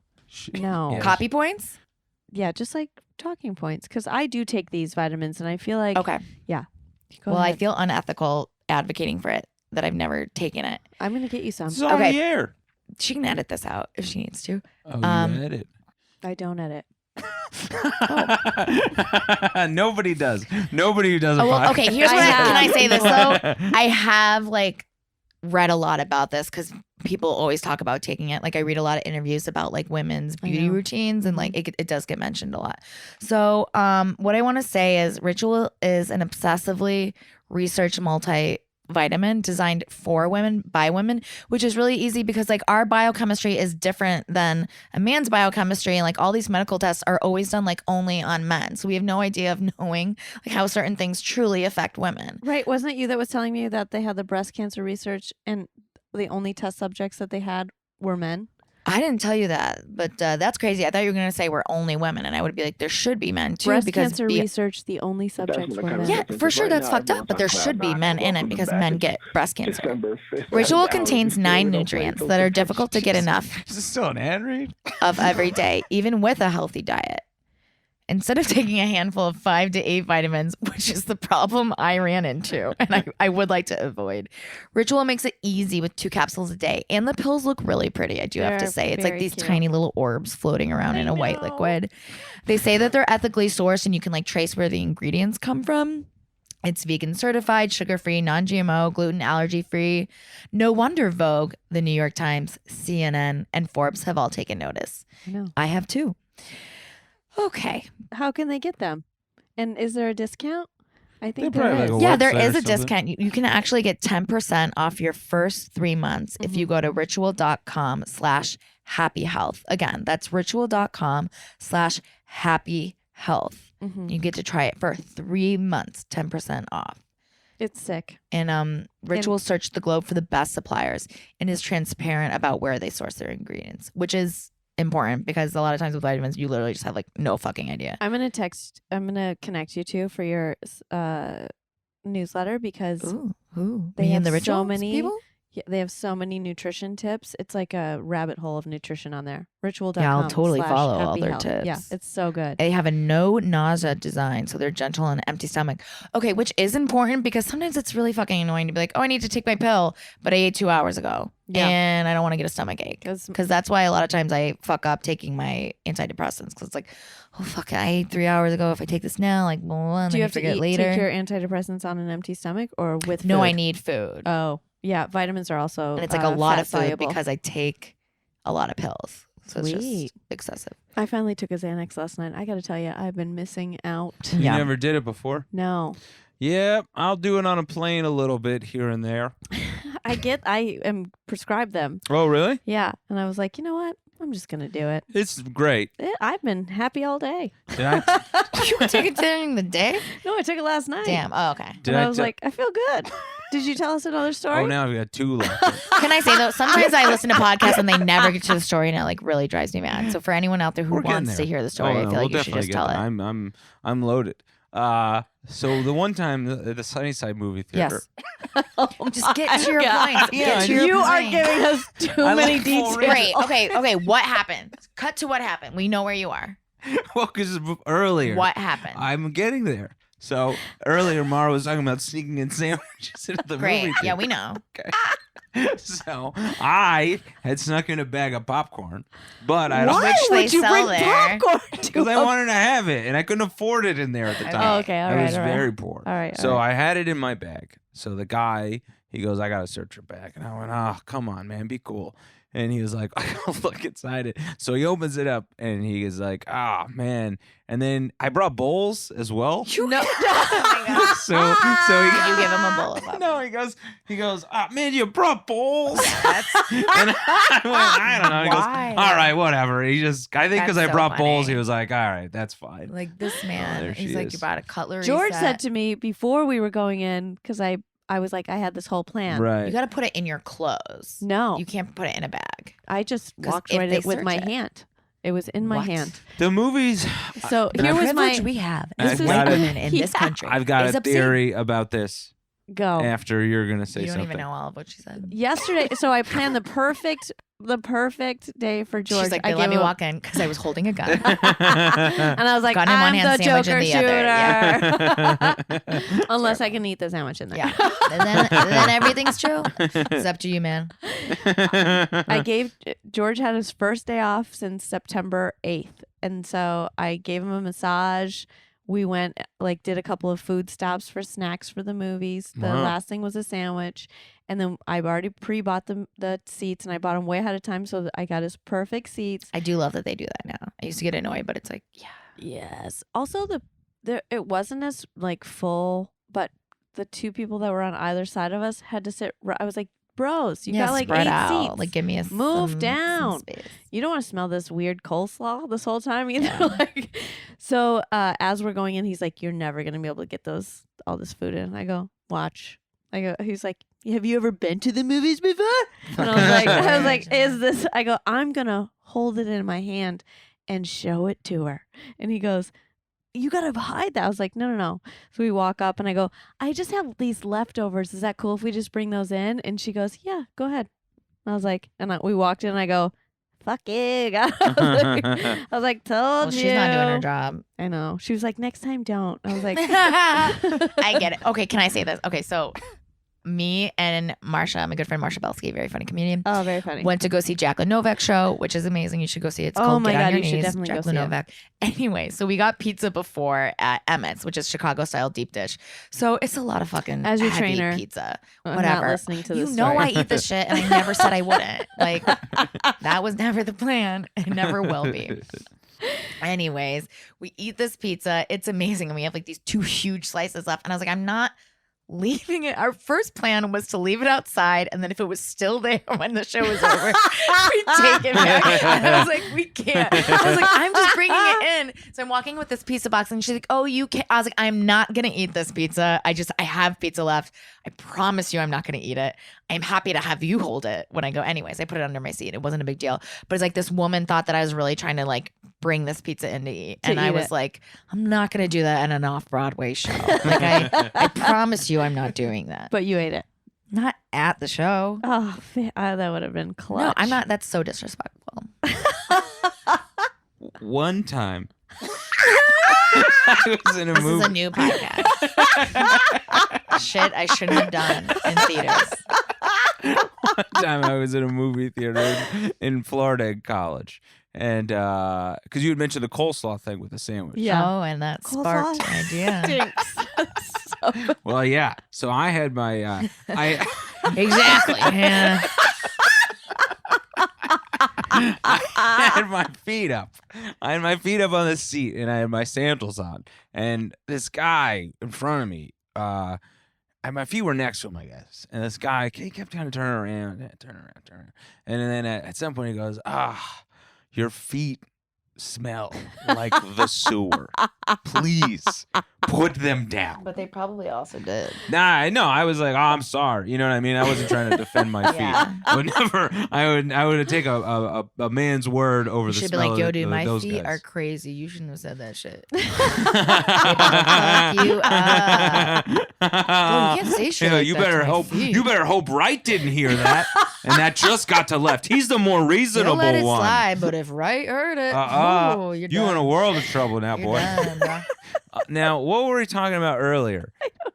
no. Yeah. copy points. Yeah, just like talking points because I do take these vitamins, and I feel like Okay. Go well, I ahead. feel unethical advocating for it that I've never taken it. I'm going to get you some. This is on Okay. the air. She can edit this out if she needs to. Oh, Um, you edit. I don't edit. Nobody does. Nobody who does a Oh, well, podcast. okay. Here's I what have. can I say this though. I have read a lot about this because people always talk about taking it. Like I read a lot of interviews about like women's I beauty know. routines and like it does get mentioned a lot. So what I want to say is Ritual is an obsessively researched multivitamin designed for women by women, which is really easy because like our biochemistry is different than a man's biochemistry, and like all these medical tests are always done like only on men. So we have no idea of knowing like how certain things truly affect women. Right. Wasn't it you that was telling me that they had the breast cancer research and the only test subjects that they had were men? I didn't tell you that, but that's crazy. I thought you were going to say we're only women, and I would be like, there should be men too. Breast because cancer research, the only subjects were men. yeah, for sure that's fucked up, but there should be men in it because men get breast cancer. Ritual contains 9 nutrients that are difficult to get enough Is this still an ad read? of every day, even with a healthy diet. Instead of taking a handful of 5 to 8 vitamins, which is the problem I ran into and I would like to avoid, Ritual makes it easy with 2 capsules a day. And the pills look really pretty, I do have to They're say. It's like very these cute. tiny little orbs floating around I in a white know. liquid. They say that they're ethically sourced and you can like trace where the ingredients come from. It's vegan certified, sugar-free, non-GMO, gluten allergy-free. No wonder Vogue, the New York Times, CNN, and Forbes have all taken notice. I know. I have too. Okay. How can they get them? And is there a discount? I think They probably there have is. like a Yeah, there website or is a something. discount. You can actually get 10% off your first 3 months if you go to ritual.com/happyhealth. Again, that's ritual.com/happyhealth. Mhm. You get to try it for 3 months, 10% off. It's sick. And Ritual searched the globe for the best suppliers and is transparent about where they source their ingredients, which is important because a lot of times with vitamins, you literally just have like no fucking idea. I'm gonna connect you two for your newsletter because Ooh. They Me have and the so Ritual many- people? yeah, they have so many nutrition tips. It's like a rabbit hole of nutrition on there. Ritual.com. Yeah, I'll totally follow all happy their health. tips. Yeah, it's so good. They have a no nausea design, so they're gentle on an empty stomach. Okay, which is important because sometimes it's really fucking annoying to be like, oh, I need to take my pill, but I ate 2 hours ago Yeah. and I don't want to get a stomach ache. 'Cause- Because that's why a lot of times I fuck up taking my antidepressants because it's like, oh fuck, I ate 3 hours ago. If I take this now, like, blah, blah, blah, and Do then you have to forget eat, later. take your antidepressants on an empty stomach or with No, food? I need food, Oh, yeah. Vitamins are also and it's like a lot fat of food soluble. because I take a lot of pills, so it's Sweet. just excessive. I finally took a Xanax last night. I got to tell you, I've been missing out. You Yeah. never did it before? No, Yeah, I'll do it on a plane a little bit here and there. I am prescribed them. Oh, really? Yeah, and I was like, you know what? I'm just gonna do it. It's great. I've been happy all day. Did I, You take it during the day? No, I took it last night. Damn. Oh, okay. did And I I was te- like, I feel good. Did you tell us another story? Oh, now I've got 2 left. Can I say though, sometimes I listen to podcasts and they never get to the story, and it like really drives me mad. So for anyone out there who We're getting wants to there. hear the story, Oh, I no, feel like we'll you should definitely just tell get it. there. I'm loaded. So the one time the Sunnyside movie theater. Yes. Just get to your God. points. Yeah, Get I to your You are point. giving us too I many like full details. Great. Okay. What happened? Cut to what happened. We know where you are. Well, because earlier. What happened? I'm getting there. So earlier, Mara was talking about sneaking in sandwiches into the Great. movie Yeah, theater. we know. So I had snuck in a bag of popcorn, but I Why Which they would you sell bring there. popcorn to because I a- wanted to have it, and I couldn't afford it in there at the time. Oh, okay, all I right, was all right. very poor. All right, So all right. I had it in my bag. So the guy, he goes, I gotta search your bag, and I went, oh, come on, man, be cool. And he was like, look inside it. So he opens it up and he is like, man. And then I brought bowls as well. No. So he, You give him a bowl of popcorn. no, he goes, man, you brought bowls. And I went, I don't know. He Why? goes, all right, whatever. He just, I think because That's I so brought bowls, funny. he was like, all right, that's fine. Like this there man, she he's like, is. you brought a cutlery George set. said to me before we were going in, because I was like, I had this whole plan. Right. You got to put it in your clothes. No, You can't put it in a bag. I just 'Cause walked if right they in with search my it- hand. It was in my What? hand. The movies, So The here was my privilege we have I've as got white it. women in this Yeah. country. I've got is a obscene. theory about this go. after you're going to say You don't something. even know all of what she said. Yesterday, so I planned the perfect day for George. She's like, I they let gave me him- walk in because I was holding a gun. and I was like, Gun in one I'm hand, the sandwich in Joker the other. shooter. Unless I can eat the sandwich in there. Yeah. And then everything's true. It's up to you, man. I gave George had his first day off since September 8th. And so I gave him a massage. We went did a couple of food stops for snacks for the movies. The Wow. last thing was a sandwich. And then I've already pre-bought the seats and I bought them way ahead of time so that I got his perfect seats. I do love that they do that now. I used to get annoyed, but it's like, yeah. Yes. Also it wasn't as full, but the two people that were on either side of us had to sit I was like, bros, you got spread 8 out. seats. Like, give me Move some down. space. You don't want to smell this weird coleslaw this whole time either. Yeah. So as we're going in, he's like, "You're never gonna be able to get all this food in." I go, "Watch." He's like, "Have you ever been to the movies before?" And I was like, "Is this?" I go, "I'm gonna hold it in my hand and show it to her." And he goes, "You gotta hide that." I was like, no. So we walk up and I go, "I just have these leftovers. Is that cool if we just bring those in?" And she goes, "Yeah, go ahead." And I was like, we walked in and I go, "Fuck you." I was like, "Told Well, you." she's not doing her job. I know. She was like, "Next time, don't." I was like, I get it. Okay, can I say this? Okay, so me and Marsha, my good friend Marsha Belsky, very funny comedian, "Oh, very funny." went to go see Jacqueline Novak's show, which is amazing. You should go see it. It's Oh called my Get on God, Your you should Knees, definitely go Jacqueline see it. Novak. Anyway, so we got pizza before at Emmett's, which is Chicago style deep dish. So it's a lot of fucking As your heavy trainer, pizza. I'm Whatever. not listening to You this. know story. I eat this shit, and I never said I wouldn't. Like that was never the plan. It never will be. Anyways, we eat this pizza. It's amazing. And we have these 2 huge slices left. And I was like, I'm not leaving it. Our first plan was to leave it outside. And then if it was still there when the show was over, we'd take it back. And I was like, we can't. I was like, I'm just bringing it in. So I'm walking with this pizza box and she's like, oh, you can't. I was like, I'm not going to eat this pizza. I have pizza left. I promise you I'm not going to eat it. I'm happy to have you hold it when I go. Anyways, I put it under my seat. It wasn't a big deal. But it's like this woman thought that I was really trying to bring this pizza in to eat. And I eat was it. like, I'm not going to do that at an off-Broadway show. I promise you I'm not doing that. But you ate it. Not at the show. Oh, that would have been clutch. No, I'm not. That's so disrespectful. One time, I was in a This movie. is a new podcast. Shit I shouldn't have done in theaters. One time I was in a movie theater in Florida in college. And because you had mentioned the coleslaw thing with the sandwich. Yeah. Oh, and that Coleslaw sparked an idea. stinks. Well, yeah. So I had my Exactly. Yeah. I had my feet up. I had my feet up on the seat and I had my sandals on. And this guy in front of me, and my feet were next to him, I guess. And this guy, he kept trying to turn around. And then at some point he goes, your feet smell like the sewer. Please put them down. But they probably also did. Nah, no, I was like, I'm sorry. You know what I mean? I wasn't trying to defend my feet. Yeah. But never, I would take a man's word over You the should be smell like, yo, of dude, my those feet guys. are crazy. You shouldn't have said that shit. Fuck you up. Well, you can't say shit like you that to better my hope feet. you better hope Wright didn't hear that, and that just got to left. He's the more You'll reasonable let it one. slide, but if Wright heard it, Uh-uh. you're You done. in a world of trouble now, You're boy. done, bro. Now, what were we talking about earlier?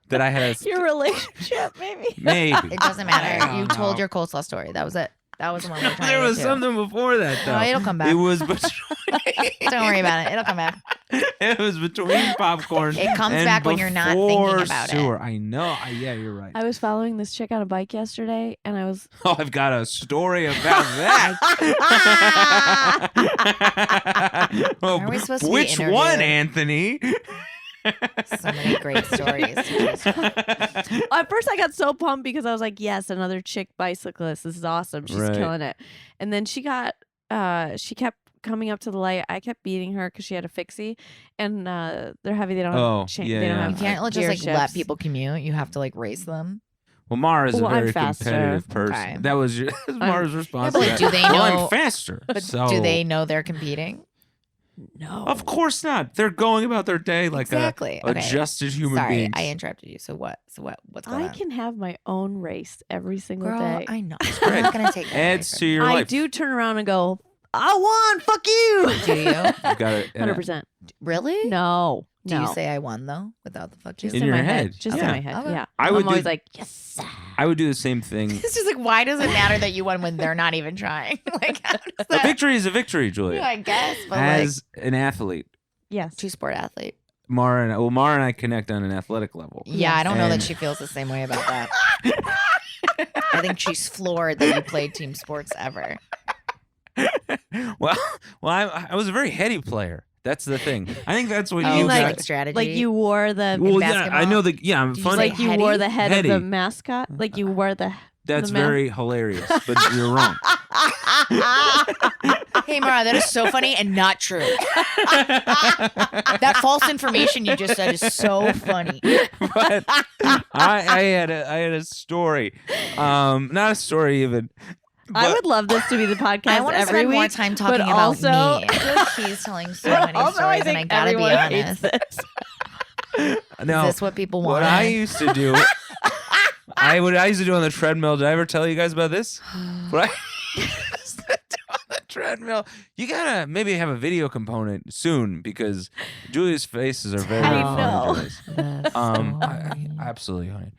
That I had Your relationship, maybe. maybe. It doesn't I matter. don't You told know. your coleslaw story. That was it. That was the one we were trying There to was get to. something before that, though. No, it'll come back. It was. Don't worry about it. It'll come back. It was between popcorn. It comes and back when you're not thinking before about sewer. it. I know. Yeah, you're right. I was following this chick on a bike yesterday, and I was Oh, I've got a story about that. Well, Are we supposed to be which one, interviewed? Anthony? So many great stories. At first I got so pumped because I was like, yes, another chick bicyclist. This is awesome. She's Right. killing it. And then she kept coming up to the light. I kept beating her because she had a fixie, and they're heavy. They don't Oh, have yeah, they don't yeah. have You can't just gear like let shifts. people commute. You have to like race them. Well, Mara's a Well, I'm very faster. competitive person. Okay. That was Mara's response. but, to like, that. do they Well, know- I'm faster. But so. do they know they're competing? No. Of course not. They're going about their day like Exactly. a Okay. adjusted human Sorry, beings. I interrupted you. So what? What's going I on? can have my own race every single Girl, day. I know. great. I'm not gonna take that away Adds from to you. your I life. do turn around and go, I won. Fuck you. Do you? You got it. 100%. Really? No. Do no. you say I won though, without the fuck you? Just In in your my head. Just Yeah. in my head. Okay. Yeah. I would I'm always do- like, yes. I would do the same thing. It's just like, why does it matter that you won when they're not even trying? Like, how does A that? victory is a victory, Julia. Yeah, I guess, but As an athlete, Yes. like, two-sport athlete. Mara and I connect on an athletic level. Yeah, I don't know that And- she feels the same way about that. I think she's floored that you played team sports ever. well, I was a very heady player. That's the thing. I think that's what Oh, you like- like got. strategy. Like you wore the Well, yeah, I basketball? know that. Yeah, I'm Did you funny. say like you heady? wore the head Heady. of the mascot. Like you wore the That's the ma- very hilarious, but you're wrong. Hey, Mara, that is so funny and not true. That false information you just said is so funny. But I had a story, not a story even. I but- would love this to be the podcast I want to every spend more week. time talking but about also- me. I feel like he's telling so many Also, stories, and I think gotta be everyone hates honest. this. No, Is this what people want? what I used to do, I used to do on the treadmill. Did I ever tell you guys about this? What I used to do on the treadmill. You gotta maybe have a video component soon because Julia's faces are very I funny. know. Julia's. That's so Absolutely, honey.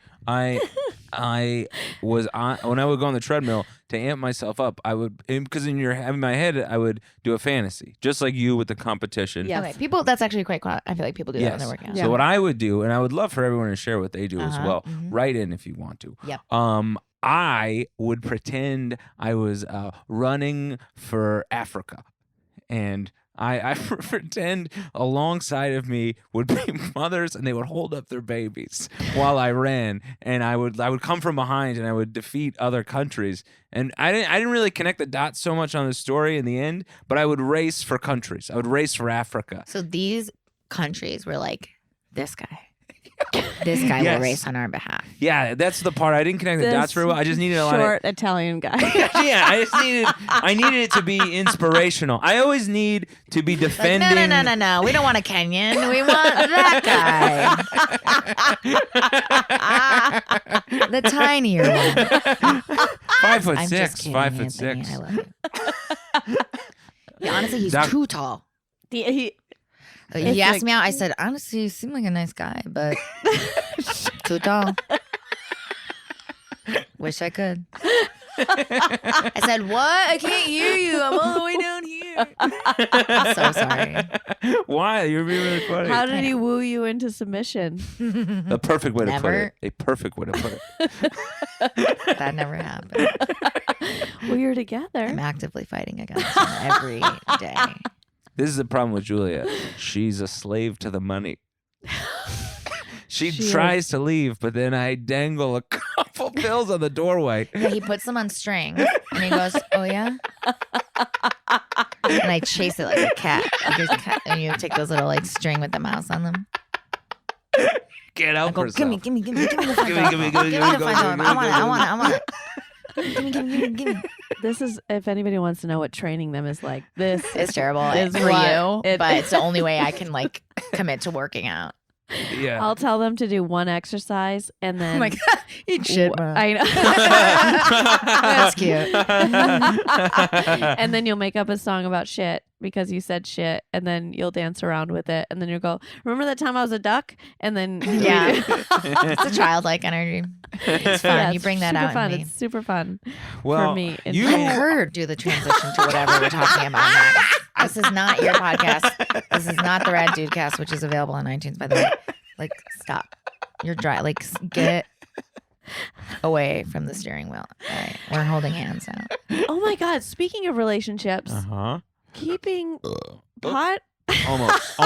I was on when I would go on the treadmill to amp myself up. I would because in my head I would do a fantasy just like you with the competition. Yeah. Okay, people. That's actually quite. I feel like people do that when Yes. they're working out. Yeah. So what I would do, and I would love for everyone to share what they do as Uh-huh, well. mhm. Write in if you want to. Yep. I would pretend I was running for Africa, and I pretend alongside of me would be mothers, and they would hold up their babies while I ran, and I would come from behind, and I would defeat other countries. And I didn't really connect the dots so much on the story in the end, but I would race for countries. I would race for Africa. So these countries were like, this guy. This guy Yes. will race on our behalf. Yeah, that's the part I didn't connect the dots very well. I just needed a lot of short Italian guy. yeah, I needed it to be inspirational. I always need to be Like, defending. no. We don't want a Kenyan. We want that guy. The tinier one. 5'6", I'm just kidding, 5'6". Anthony. I love you. Yeah, honestly, he's Doc- too tall. He He It's asked like- me out. I said, honestly, you seem like a nice guy, but too tall. Wish I could. I said, what? I can't hear you. I'm all the way down here. I'm so sorry. Why? You're being really funny. How did he woo you into submission? The perfect way to put Never. it. A perfect way to put it. That never happened. Well, you're I'm together. actively fighting against him every day. This is the problem with Julia. She's a slave to the money. She She tries to leave, but then I dangle a couple bills on the doorway. Yeah, he puts them on strings and he goes, oh, yeah? And I chase it like a cat. And you take those little like string with the mouse on them. Can't I help go, herself. give me the Give me, $5. give me, Give me the give me, $5. go, I go, want it. go, I want it. Give me. This is if anybody wants to know what training them is like. This It's terrible is for what you, it- but it's the only way I can like commit to working out. Yeah. I'll tell them to do one exercise and then I'm like, eat shit, man. I know. That's cute. And then you'll make up a song about shit because you said shit, and then you'll dance around with it, and then you'll go, remember that time I was a duck? And then Yeah. It's a childlike energy. It's fun. Yeah, You bring that super out fun. in me. It's super fun Well, for me. you- Let her do the transition to whatever we're talking about next. This is not your podcast. This is not the Rad Dude Cast, which is available on iTunes, by the way. Like, stop. You're dry. Like, get away from the steering wheel. All right. We're holding hands now. Oh my God. Speaking of relationships, keeping pot. Almost.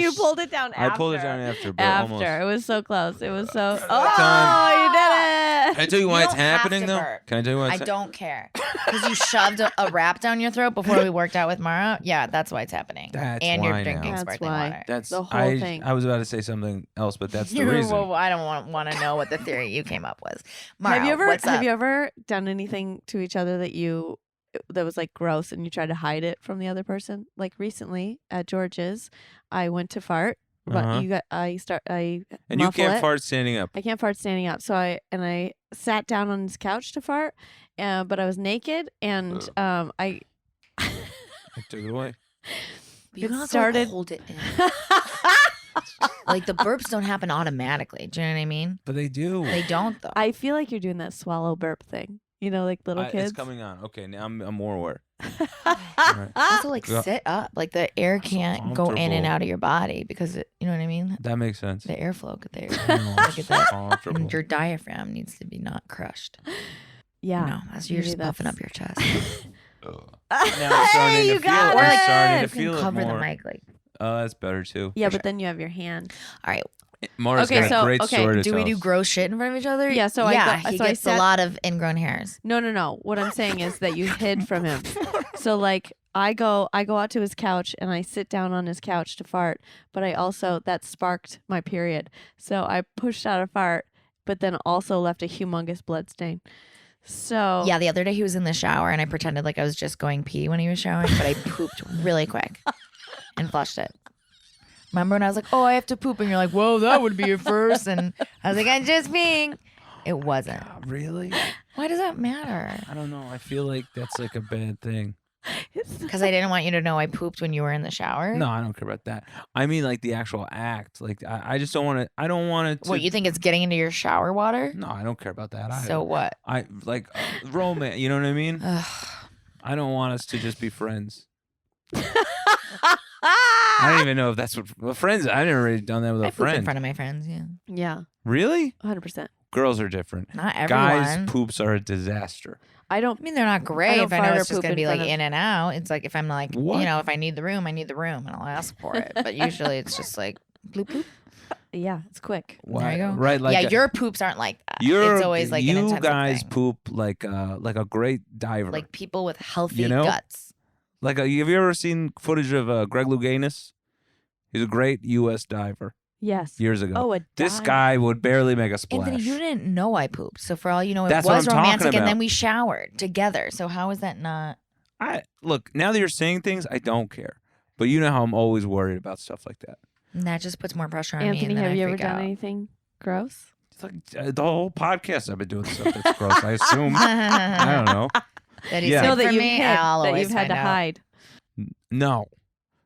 You pulled it down after. I pulled it down after, but almost. It was so close. It was so. Time. Oh, you did it. Can I tell you why You it's don't have happening to though? burp. Can I tell you why I don't care. Because you shoved a wrap down your throat before we worked out with Mara. Yeah, that's why it's happening. That's and why you're now. drinking That's sparkling why. water. That's the whole thing. I was about to say something else, but that's the reason. Well, I don't want to know what the theory you came up with. Mara, Have you ever done anything to each other that was like gross and you tried to hide it from the other person? Like recently at George's, I went to fart, but Uh-huh. And you can't fart standing up. I can't fart standing up, so I sat down on his couch to fart, but I was naked and I I took it away. You it can also started- hold it in. Like the burps don't happen automatically. Do you know what I mean? But they do. They don't though. I feel like you're doing that swallow burp thing. You know, like little kids. It's coming on. Okay, now I'm more aware. Also, like Go- sit up. Like the air can't go in and comfortable. out of your body because you know what I mean. That makes sense. The airflow could there. Look at that. Comfortable. And your diaphragm needs to be not crushed. Yeah. No, that's you're just Maybe puffing up your chest. Now I'm starting Hey, to you feel got it. I'm it. starting to You feel can it cover more. the mic. Like, Oh, that's better too. Yeah, For but then you have your hand. all right. Mara's Okay, got so- a great okay, story to Do tell we do us. gross shit in front of each other? Yeah, so he so I gets sat- a lot of ingrown hairs. No. What I'm saying is that you hid from him. So like I go out to his couch and I sit down on his couch to fart, but I also that sparked my period. So I pushed out a fart, but then also left a humongous blood stain. So Yeah, the other day he was in the shower and I pretended like I was just going pee when he was showering, but I pooped really quick and flushed it. Remember when I was like, oh, I have to poop? And you're like, whoa, that would be a first. And I was like, I'm just peeing. It wasn't. Really? Why does that matter? I don't know. I feel like that's like a bad thing. Because I didn't want you to know I pooped when you were in the shower? No, I don't care about that. I mean, like the actual act. Like I just don't want to. I don't want it to. What, you think it's getting into your shower water? No, I don't care about that. So what? I like romance. You know what I mean? Ugh. I don't want us to just be friends. I don't even know if that's what friends. I never really done that with a I poop in friend. front of my friends, yeah. Yeah, Really? 100%. Girls are different. Not everyone. Guys' poops are a disaster. I don't. I mean, they're not great. don't If I know fart or it's just poop going to in be like front of- in and out, it's like if I'm like, What? if I need the room, I need the room and I'll ask for it. But usually it's just like bloop, bloop. Yeah, it's quick. There you go. Right? Like Yeah, your poops aren't like that. you're, It's always like an you intensive guys thing. poop like a great diver. Like people with healthy You know? guts. Like have you ever seen footage of Greg Louganis? He's a great U.S. diver Yes. years ago. Oh, This dive. guy would barely make a splash. Anthony, you didn't know I pooped. So for all you know, it That's what was I'm talking romantic and about. then we showered together. So how is that not? I look now that you're saying things, I don't care. But you know how I'm always worried about stuff like that. That just puts more pressure on me. Anthony, And then have I you ever freak done out. anything gross? It's like the whole podcast I've been doing stuff that's gross. I assume. I don't know. That he's Yeah. like, No, that for you've me, hid, I'll that always you've had find to out. hide. No.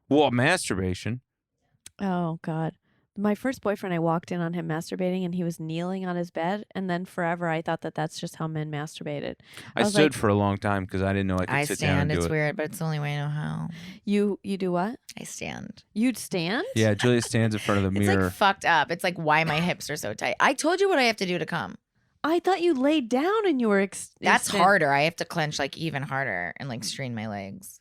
Well, masturbation. Oh God. My first boyfriend, I walked in on him masturbating and he was kneeling on his bed. And then forever I thought that that's just how men masturbated. I was stood like- for a long time because I didn't know I could I sit down and stand. do It's it. weird, but it's the only way I know how. You do what? I stand. You'd stand? Yeah, Julia stands in front of the It's mirror. like fucked up. It's like why my hips are so tight. I told you what I have to do to come. I thought you laid down and you were That's stand- harder. I have to clench like even harder and like strain my legs.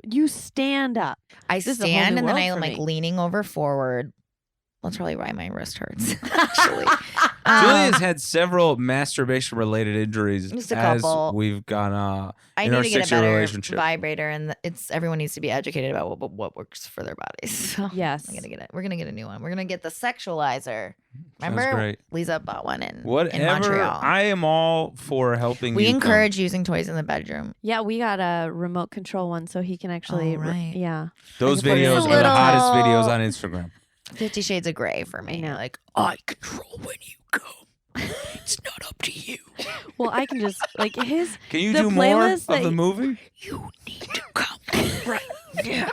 You stand up. I This is a whole stand new and then world I'm for like me. leaning over forward. That's probably why my wrist hurts. Actually, Julia's had several masturbation related injuries Just a as couple. we've gone I in need our to get a 6-year better relationship. vibrator, and it's everyone needs to be educated about what works for their bodies. So Yes. I'm gonna get it. We're gonna get a new one. We're gonna get the sexualizer. Sounds Remember, great. Lisa bought one in Whatever. Montreal. I am all for helping We you come. encourage using toys in the bedroom. Yeah, we got a remote control one so he can actually. Oh, right. Yeah. Those I can put it in videos a are the hottest little- videos on Instagram. 50 Shades of Grey for me. I know. Like, I control when you come. It's not up to you. Well, I can just like his. Can you The do more playlist of that the you- movie? You need to come right now.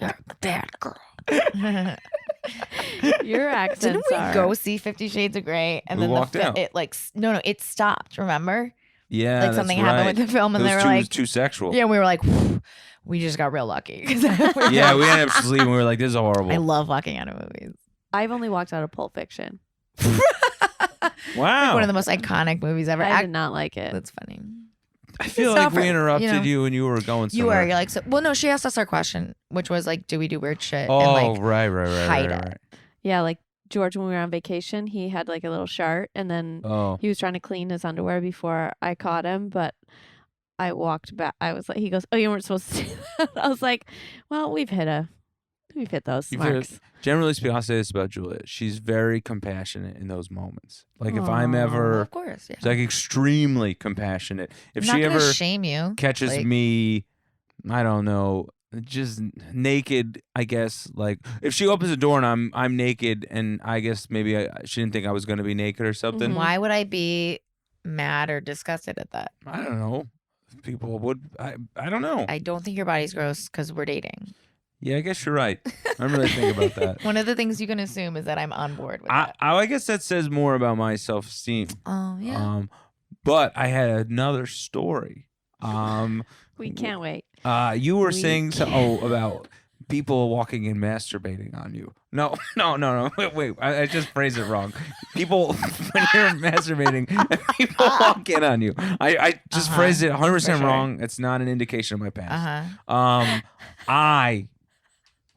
You're a bad girl. Your accents Didn't we are. go see 50 Shades of Grey and We then walked out. it like no it stopped, remember? Yeah, Like that's something right. happened with the film and It they was were too, like too sexual. yeah, we were like we just got real lucky. Yeah, we ended up just leaving. We were like, this is horrible. I love walking out of movies. I've only walked out of Pulp Fiction. Wow. One of the most iconic movies ever. I did not like it. That's funny. I feel It's like not for- we interrupted you know, you and you were going You somewhere. were. You're like, so, well, no, she asked us our question, which was like, do we do weird shit? Oh, and like, right. hide it. Yeah, like George, when we were on vacation, he had like a little shart, and then Oh. he was trying to clean his underwear before I caught him, but I walked back. I was like, he goes, "Oh, you weren't supposed to do that." I was like, "Well, we've hit those You've hit- marks." Generally speaking, I'll say this about Julia. She's very compassionate in those moments. Like if I'm Aw. ever, of course, yeah. it's like extremely compassionate. If I'm not she gonna ever shame you. catches like- me, I don't know, just naked, I guess. Like if she opens the door and I'm naked, and I guess maybe she didn't think I was going to be naked or something. Mhm. Why would I be mad or disgusted at that? I don't know. People would. I don't know. I don't think your body's gross because we're dating. Yeah, I guess you're right. I really think about that. One of the things you can assume is that I'm on board with that. I guess that says more about my self-esteem. Oh yeah. But I had another story. We can't wait. You were We saying about people walking and masturbating on you. No. Wait. I just phrased it wrong. People, when you're masturbating, and people walk in on you. I just phrased it 100% For sure. wrong. It's not an indication of my past. Uh-huh. I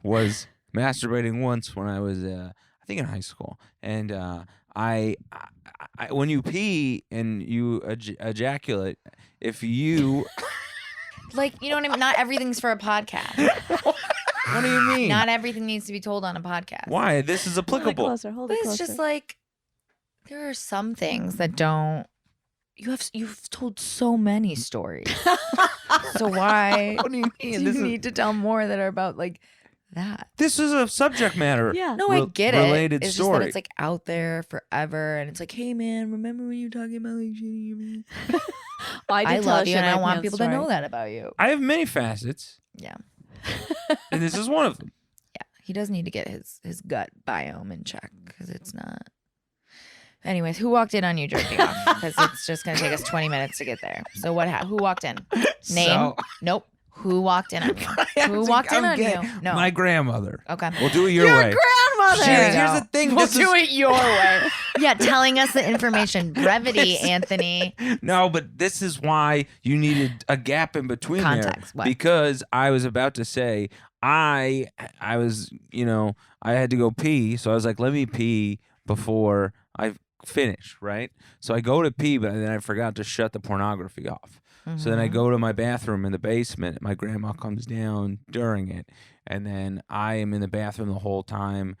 was masturbating once when I was, I think, in high school, and I when you pee and you ejaculate, if you Like, you know what I mean? Not everything's for a podcast. what do you mean? Not everything needs to be told on a podcast. Why? This is Hold it applicable. closer. Hold But it it's closer. just like there are some things that don't. You've told so many stories. So why What do you do mean? you This is, need to tell more that are about like that? this is a subject matter. Yeah. No, I get it. Related It's story. just that it's like out there forever, and it's like, hey man, remember when you were talking about like shitting your man? I I did tell love a you, and I shit my want pants people to story. know that about you. I have many facets, Yeah, and this is one of them. yeah. He does need to get his gut biome in check because it's not. Anyways, who walked in on you jerking off? Because it's just gonna take us 20 minutes to get there. So what? Who walked in? Name? So, Nope. Who walked in on you? Who walked in on you? No. My grandmother. Okay. We'll do it your way. Grandmother. There you Here's go. the thing. We'll This do is, it your way. Yeah, telling us the information. Brevity, Anthony. no, but this is why you needed a gap in between Context, there. what? Because I was about to say I was, I had to go pee, so I was like, let me pee before I finish, right? So I go to pee, but then I forgot to shut the pornography off. So then I Mhm. go to my bathroom in the basement. My grandma comes down during it, and then I am in the bathroom the whole time.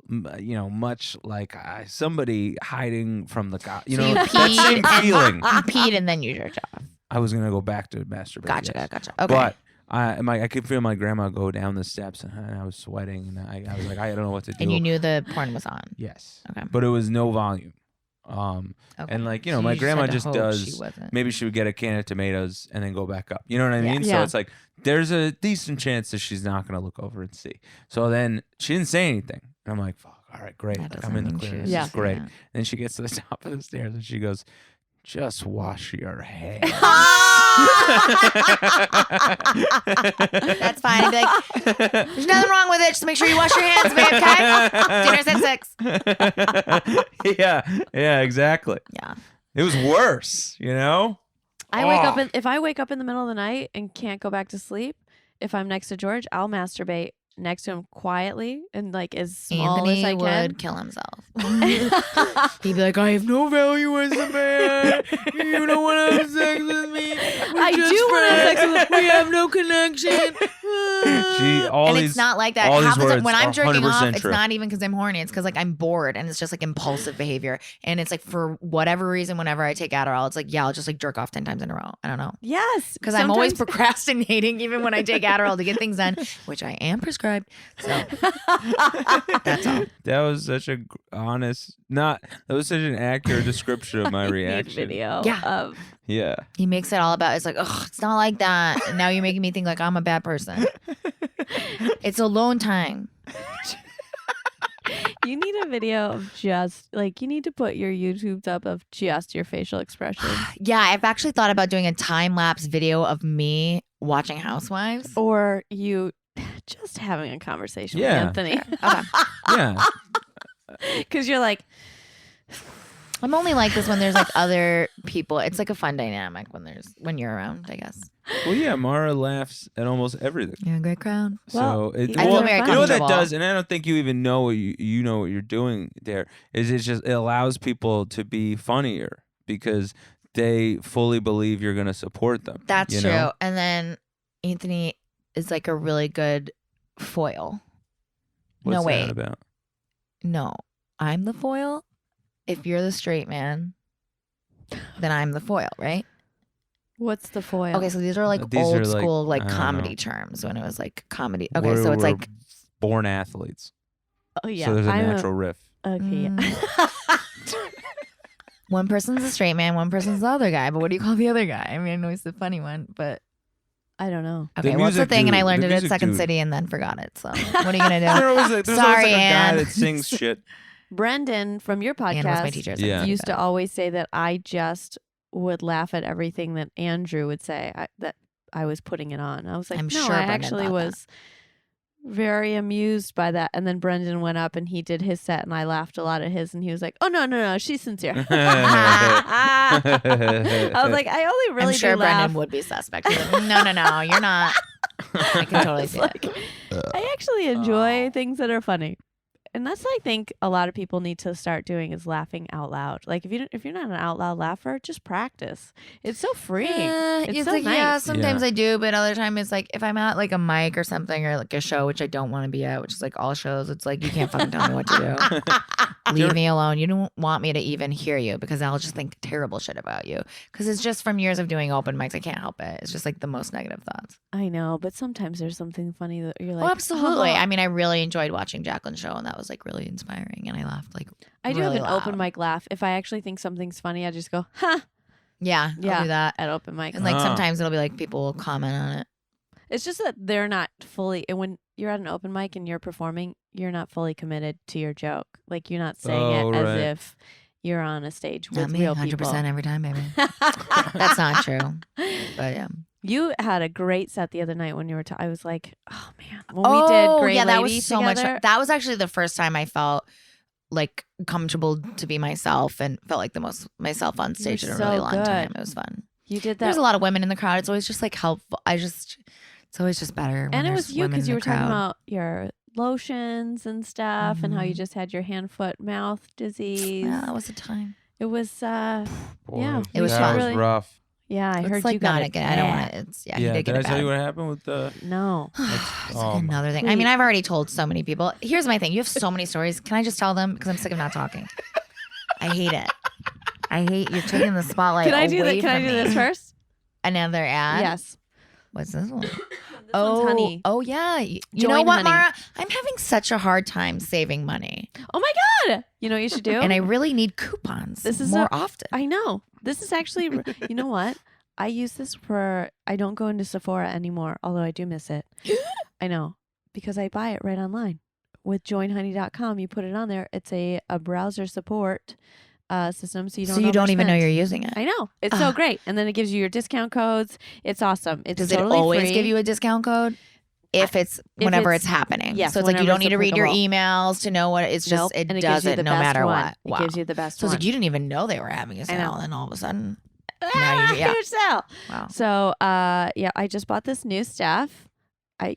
Much like somebody hiding from the cop. So you that peed same and- feeling. You peed and then you jerked off. I was gonna go back to masturbate. Gotcha, yes. gotcha. Okay. But I could feel my grandma go down the steps, and I was sweating, and I was like, I don't know what to do. and you knew the porn was on. Yes. Okay. But it was no volume. Okay. And like, So my just grandma had to just hope does. She wasn't. Maybe she would get a can of tomatoes and then go back up. You know what I Yeah. mean? So Yeah. it's like there's a decent chance that she's not gonna look over and see. So then she didn't say anything, and I'm like, "Fuck, all right, great, That like, doesn't I'm in the mean she clear. was This Yeah. is great." that. Then she gets to the top of the stairs and she goes, "Just wash your hands." That's fine. I'd be like, there's nothing wrong with it. Just make sure you wash your hands, babe, okay? Dinner's at 6. Yeah, exactly. Yeah. It was worse, I wake up Oh. if I wake up in the middle of the night and can't go back to sleep, if I'm next to George, I'll masturbate next to him quietly and like as small Anthony as I would can. kill himself. He'd be like, I have no value as a man. You don't want to have sex with me. I do want to have sex with him. We have no connection. all and these it's not like that. all Half these the time, words when I'm are jerking off, 100% it's true. not even because I'm horny. It's because like I'm bored and it's just like impulsive behavior. And it's like for whatever reason, whenever I take Adderall, it's like, yeah, I'll just like jerk off 10 times in a row. I don't know. Yes, Because I'm always sometimes- procrastinating even when I take Adderall to get things done, which I am prescribed. So that's all. That was such a that was such an accurate description of my I need reaction. video. Yeah. Of, Yeah. He makes it all about, it's like, oh, it's not like that. And now you're making me think like I'm a bad person. It's alone time. you need a video of just like you need to put your YouTubes up of just your facial expressions. Yeah, I've actually thought about doing a time lapse video of me watching Housewives. Or you just having a conversation Yeah. with Anthony. Okay. Yeah. Because you're like, I'm only like this when there's like other people. It's like a fun dynamic when you're around, I guess. Well, yeah, Mara laughs at almost everything. You're a great crowd. Well, So it, I feel well, very you know what that comfortable. does, and I don't think you even know what you know what you're doing there. Is it allows people to be funnier because they fully believe you're going to support them. That's you true. know? And then Anthony is like a really good foil. What's No, wait. that about? No, I'm the foil. If you're the straight man, then I'm the foil, right? what's the foil? Okay, so these are like These old are, like, school like I don't comedy know. terms when it was like comedy. Okay, We're- so it's we're like born athletes. Oh, yeah. So there's a I'm natural riff. Okay, Mm. one person's a straight man, one person's the other guy. But what do you call the other guy? I mean, I know he's the funny one, but I don't know. okay, well, it's the music thing, and I dude- learned the it at music Second dude. City and then forgot it. So what are you gonna do? There's always Sorry, like a guy Ann. that sings shit. Brendan from your Ann was my podcast teacher. at Yeah. Second City, used to but- always say that I just would laugh at everything that Andrew would say, that I was putting it on. I was like, I'm no, sure I Brendan actually thought that. was very amused by that. And then Brendan went up and he did his set and I laughed a lot at his and he was like, oh, no, she's sincere. I was like, I only really I'm sure do laugh. Brendan would be suspect. He's like, no, you're not. I can totally see Like, it. I actually enjoy things that are funny. And that's what I think a lot of people need to start doing is laughing out loud. Like if you're not an out loud laugher, just practice. It's so freeing. It's It's so like, nice. yeah, sometimes Yeah. I do, but other time it's like if I'm at like a mic or something or like a show, which I don't want to be at, which is like all shows, it's like you can't fucking tell me what to do. Leave me alone. You don't want me to even hear you because I'll just think terrible shit about you. Because it's just from years of doing open mics. I can't help it. It's just like the most negative thoughts. I know, but sometimes there's something funny that you're like, Oh, absolutely. "Haha." I mean, I really enjoyed watching Jacqueline's show, and that was like really inspiring, and I laughed like I do really have an open loud. mic laugh. If I actually think something's funny, I just go, ha, Yeah, Yeah. I'll do that. at open mic. And like Ah. sometimes it'll be like people will comment on it. It's just that they're not fully, and when you're at an open mic and you're performing, you're not fully committed to your joke. Like you're not saying Oh, it as right. if you're on a stage Not with me, real 100% people. every time, baby. That's not true. But yeah. You had a great set the other night when you were. I was like, oh man, when we did Great yeah, that Lady was so together, much. That was actually the first time I felt like comfortable to be myself and felt like the most myself on stage in a so really long good. time. It was fun. You did that, There's a lot of women in the crowd. It's always just like helpful. It's always just better. When and it there's was you women because in you the were talking crowd. about your lotions and stuff, and how you Mhm. just had your hand, foot, mouth disease. Yeah, that was a time. It was, Boy, yeah, It was that fun. Really- rough. yeah. I It's heard like you got not it. again. I don't want bad. it. It's you Yeah, did did get I it tell bad. you what happened with the? No, It's Oh, like my- another thing. I mean, Please. I've already told so many people. Here's my thing. You have so many stories. Can I just tell them? Because I'm sick of not talking. I hate it. I hate you're taking the spotlight. can I do away that? Can I from do me. this first? Another ad. Yes. What's this one? This one's honey. Oh yeah. You Join know what, Honey. Mara? I'm having such a hard time saving money, Oh my god! You know what you should do? and I really need coupons. This is more a- often. I know. This is actually, you know what? I use this for, I don't go into Sephora anymore, although I do miss it. I know, because I buy it right online. With joinhoney.com, you put it on there. It's a browser support system, so you don't So you don't even know overspend. you're using it. I know. It's so Ah. great. And then it gives you your discount codes. It's awesome. It's Does totally it always free. give you a discount code? If it's whenever it's, it's- happening. yes, So it's like you whenever don't need it's to read your applicable. emails to know what it's just Nope. it And does gives you it the no best matter one. what. It Wow. gives you the best So it's one. like you didn't even know they were having a I sale, know. and then all of a sudden, Ah, yeah. huge sale. wow. So, yeah, I just bought this new stuff.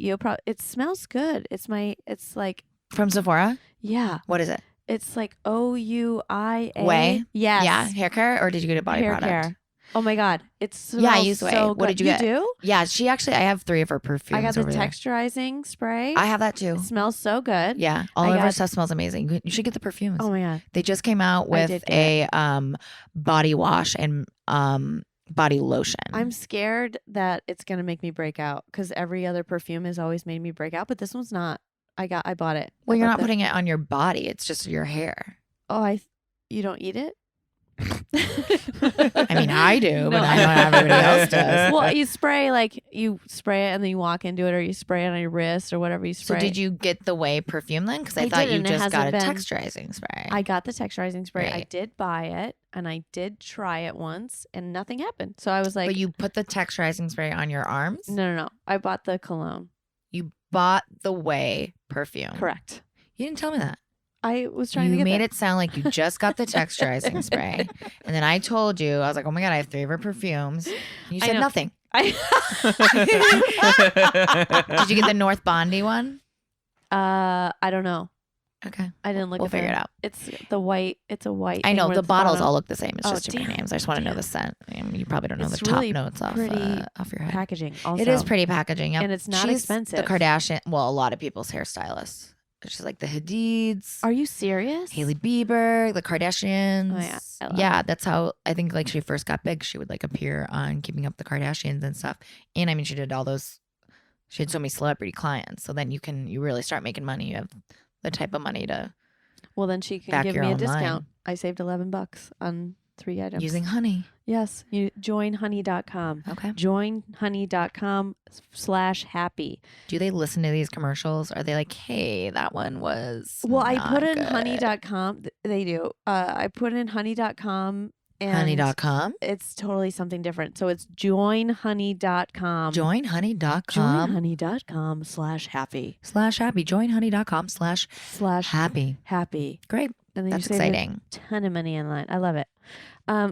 You'll probably, it smells good. It's like, From Sephora, yeah, what is it? it's like OUIA. Way? Yes. Yeah, hair care, or did you get a body Hair product? care. Oh my God. It smells Yeah, I use Way. so What good. did you get? do? Yeah, she actually. I have 3 of her perfumes. I got the over there. texturizing spray. I have that too. It smells so good. Yeah, all I of her got- stuff smells amazing. You should get the perfumes. Oh my God. They just came out I with did get a body wash and body lotion. I'm scared that it's going to make me break out because every other perfume has always made me break out, but this one's not. I bought it. well, I you're bought not the- putting it on your body. It's just your hair. Oh, you don't eat it? I mean, I do, but I know not everybody else does. Well, you spray it and then you walk into it, or you spray it on your wrist or whatever you spray. So did you get the Way perfume then? Because I thought you just got a texturizing spray. I got the texturizing spray. I Right. did buy it and I did try it once and nothing happened. So I was like, but you put the texturizing spray on your arms? no. I bought the cologne. You bought the Way perfume. Correct. You didn't tell me that. I was trying to You get made that. it sound like you just got the texturizing spray. And then I told you, I was like, oh my God, I have 3 of her perfumes. And you I said know. nothing. I Did you get the North Bondi one? I don't know. Okay. I didn't look We'll at figure them. it out. It's the white. It's a white. I thing know with the bottles bottom all look the same. It's Oh, just different damn. names. I just want to know the scent. I mean, you probably don't know It's the top really notes off pretty your head. packaging. Also, It is pretty packaging. Yep. and it's not She's expensive. The Kardashian. Well, a lot of people's hairstylists. She's like the Hadids, Are you serious? Haley Bieber, the Kardashians. Oh, yeah. I love Yeah, that's how I think like she first got big. She would like appear on Keeping Up the Kardashians and stuff. And I mean, she did all those. She had so many celebrity clients. So then you really start making money. You have the type of money to Well, then she can back give your me a own line. discount. I saved $11 on 3 items. using honey. Yes. You joinhoney.com. Okay. Joinhoney.com/happy. Do they listen to these commercials? Are they like, hey, that one was Well, I not put in good. honey.com. They do. I put in honey.com and honey.com? it's totally something different. So it's joinhoney.com. Joinhoney.com Joinhoney.com/happy. /happy. Joinhoney.com Slash /happy. happy. Great. And then That's you save exciting. a ton of money online. I love it.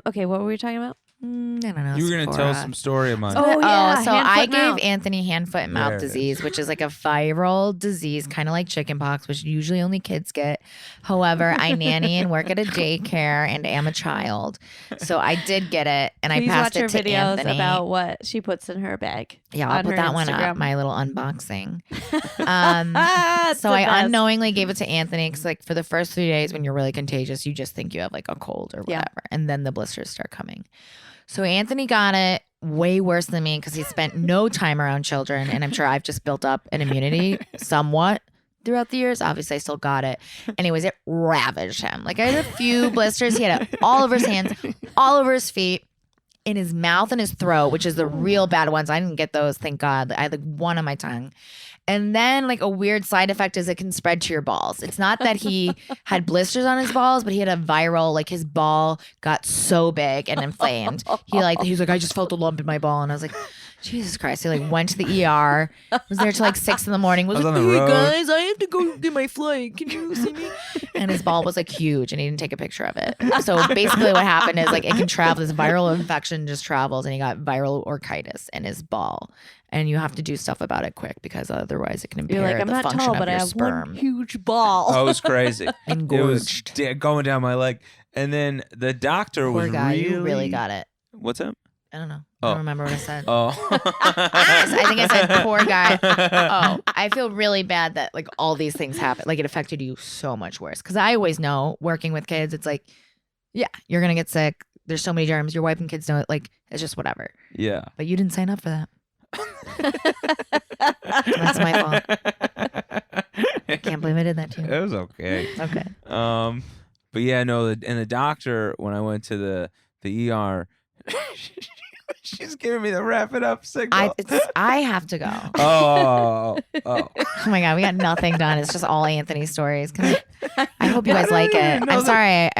Okay, what were we talking about? I don't know. You were gonna tell Sephora. some story of mine. Oh, yeah, so hand, I foot, gave mouth. Anthony hand, foot, and mouth There it disease, which is like a viral disease, kind of like chickenpox, which usually only kids get. However, I nanny and work at a daycare and am a child, so I did get it, and Please I passed watch her it to videos Anthony. about what she puts in her bag. Yeah, I'll on put her that one Instagram. up. My little unboxing. It's So the I best. unknowingly gave it to Anthony because, like, for the first 3 days when you're really contagious, you just think you have like a cold or Yeah. whatever, and then the blisters start coming. So Anthony got it way worse than me because he spent no time around children, and I'm sure I've just built up an immunity somewhat throughout the years. Obviously, I still got it. Anyways, it ravaged him. Like, I had a few blisters. He had it all over his hands, all over his feet, in his mouth and his throat, which is the real bad ones. I didn't get those, thank God. I had like one on my tongue. And then, like, a weird side effect is it can spread to your balls. It's not that he had blisters on his balls, but he had a viral, like, his ball got so big and inflamed. He was like, I just felt a lump in my ball. And I was like, Jesus Christ. He like went to the ER, was there till like 6 a.m. Was I was like, on the hey road. guys, I have to go get my flight. Can you see me? And his ball was like huge and he didn't take a picture of it. So basically what happened is like it can travel, this viral infection just travels, and he got viral orchitis in his ball. And you have to do stuff about it quick because otherwise it can impair You're like, I'm the not function tall, of but I your have sperm. one huge ball. Oh, it was crazy. It was Engorged. going down my leg, and then the doctor Poor was guy, really. you really got it. What's up? I don't know. Oh. I don't remember what I said. Oh, I think I said poor guy. Oh, I feel really bad that like all these things happen. Like it affected you so much worse. Because I always know working with kids, it's like, yeah, you're gonna get sick. There's so many germs. Your wife and kids know it. Like it's just whatever. yeah. But you didn't sign up for that. That's my fault. I can't believe I did that to you. It was okay. Okay. But yeah, no, and the doctor, when I went to the ER, she's giving me the wrap it up signal. I have to go. Oh. Oh my God, we got nothing done. It's just all Anthony's stories. I hope you guys like it. I'm sorry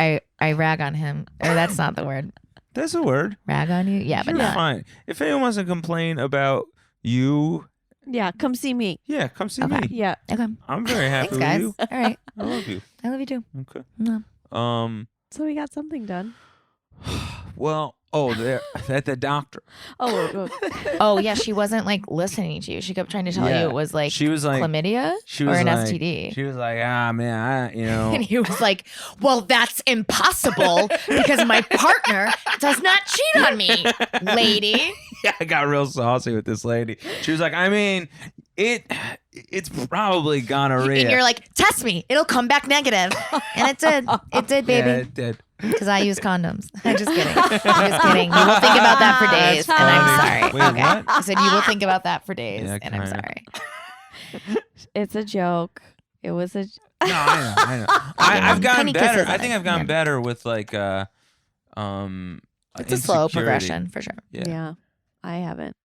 I rag on him. Or that's not the word. That's a word. Rag on you? Yeah, but You're not. fine. If anyone wants to complain about you, Yeah, come see me. yeah, come see Okay. me. Yeah. Okay. I'm very happy Thanks, guys. with you. All right. I love you. I love you too. Okay. No. So we got something done. Well, there at the doctor. Oh, Oh yeah, she wasn't like listening to you. She kept trying to tell Yeah. you it was like She was like, chlamydia she or was an like, STD. She was like, man, And he was like, well, that's impossible because my partner does not cheat on me, lady. Yeah, I got real saucy with this lady. She was like, I mean, it's probably gonorrhea. And you're like, test me. It'll come back negative. And it did. It did, Yeah, baby. it did. Because I use condoms. I'm just kidding. I'm just kidding. You will think about that for days. That's And I'm funny. sorry. Wait, okay. what? I said, you will think about that for days. Yeah, and I'm kinda. sorry. it's a joke. It was a. No, I know. I've gotten Honey kisses better. on I think it. I've gotten Yeah. better with like It's a slow insecurity. progression for sure. Yeah. I haven't.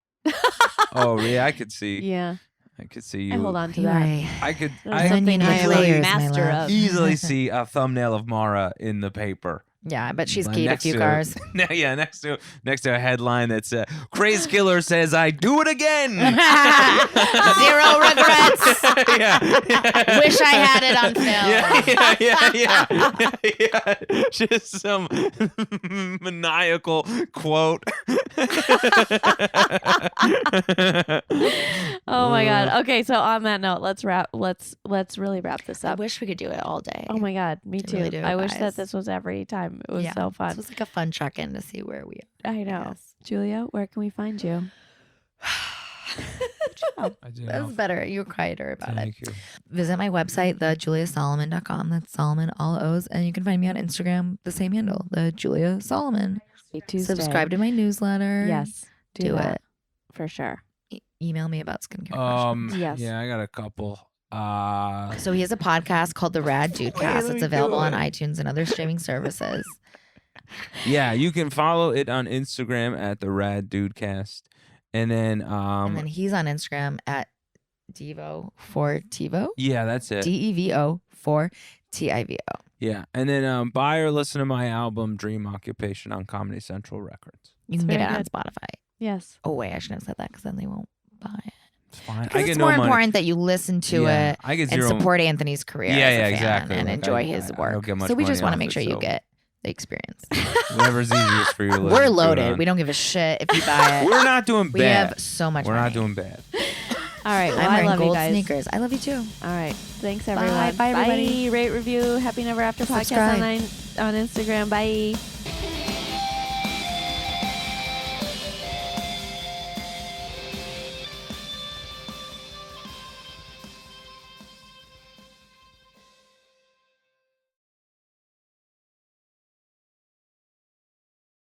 Oh yeah, I could see. Yeah. I could see you. I hold on to You're that. right. I could. That's I something I am easily, a master of. easily see a thumbnail of Mara in the paper. Yeah, but she's Like keyed a next few to- cars. Yeah, next to a headline that's Craze Killer says I do it again. 0 regrets. yeah. Wish I had it on film. Yeah. Just some maniacal quote. Oh my god. Okay, so on that note, let's really wrap this I up. wish we could do it all day. Oh my god, me I too. really do, I wish guys. that this was every time. It was so fun. This was like a fun check-in to see where we are. I know. Yes. Julia, where can we find you? I do. That was better. You were quieter about it. Thank you. Visit my website, thejuliasolomon.com. That's Solomon, all O's. And you can find me on Instagram, the same handle, the Julia Solomon. Tuesday. Subscribe to my newsletter. Yes. Do that, it. for sure. Email me about skincare questions. Yes. Yeah, I got a couple. So he has a podcast called The Rad Dude Cast. let It's me available do on it. iTunes and other streaming services. Yeah, you can follow it on Instagram at the Rad Dudecast, and then And then he's on Instagram at Devo for TiVo. yeah, that's it. DEVO for TIVO. Yeah, and then buy or listen to my album Dream Occupation on Comedy Central Records. You It's can get it very on good. Spotify. Yes. Oh wait, I shouldn't have said that because then they won't buy it. It's fine. 'Cause I get it's no more money. important that you listen to Yeah, it I get and zero. support Anthony's career. Yeah, as a yeah, fan exactly. and Like, enjoy I his don't work. get much So we just money want to off make it, sure you so- get the experience. Whatever's easiest for you. We're loaded. We don't give a shit if you buy it. We're not doing We bad. have so much We're money. not doing bad. All right. Well, I'm I wearing love you gold guys. sneakers. I love you too. All right. Thanks, everyone. Bye, everybody. Rate, review. Happy Never After podcast Subscribe. on Instagram. Bye.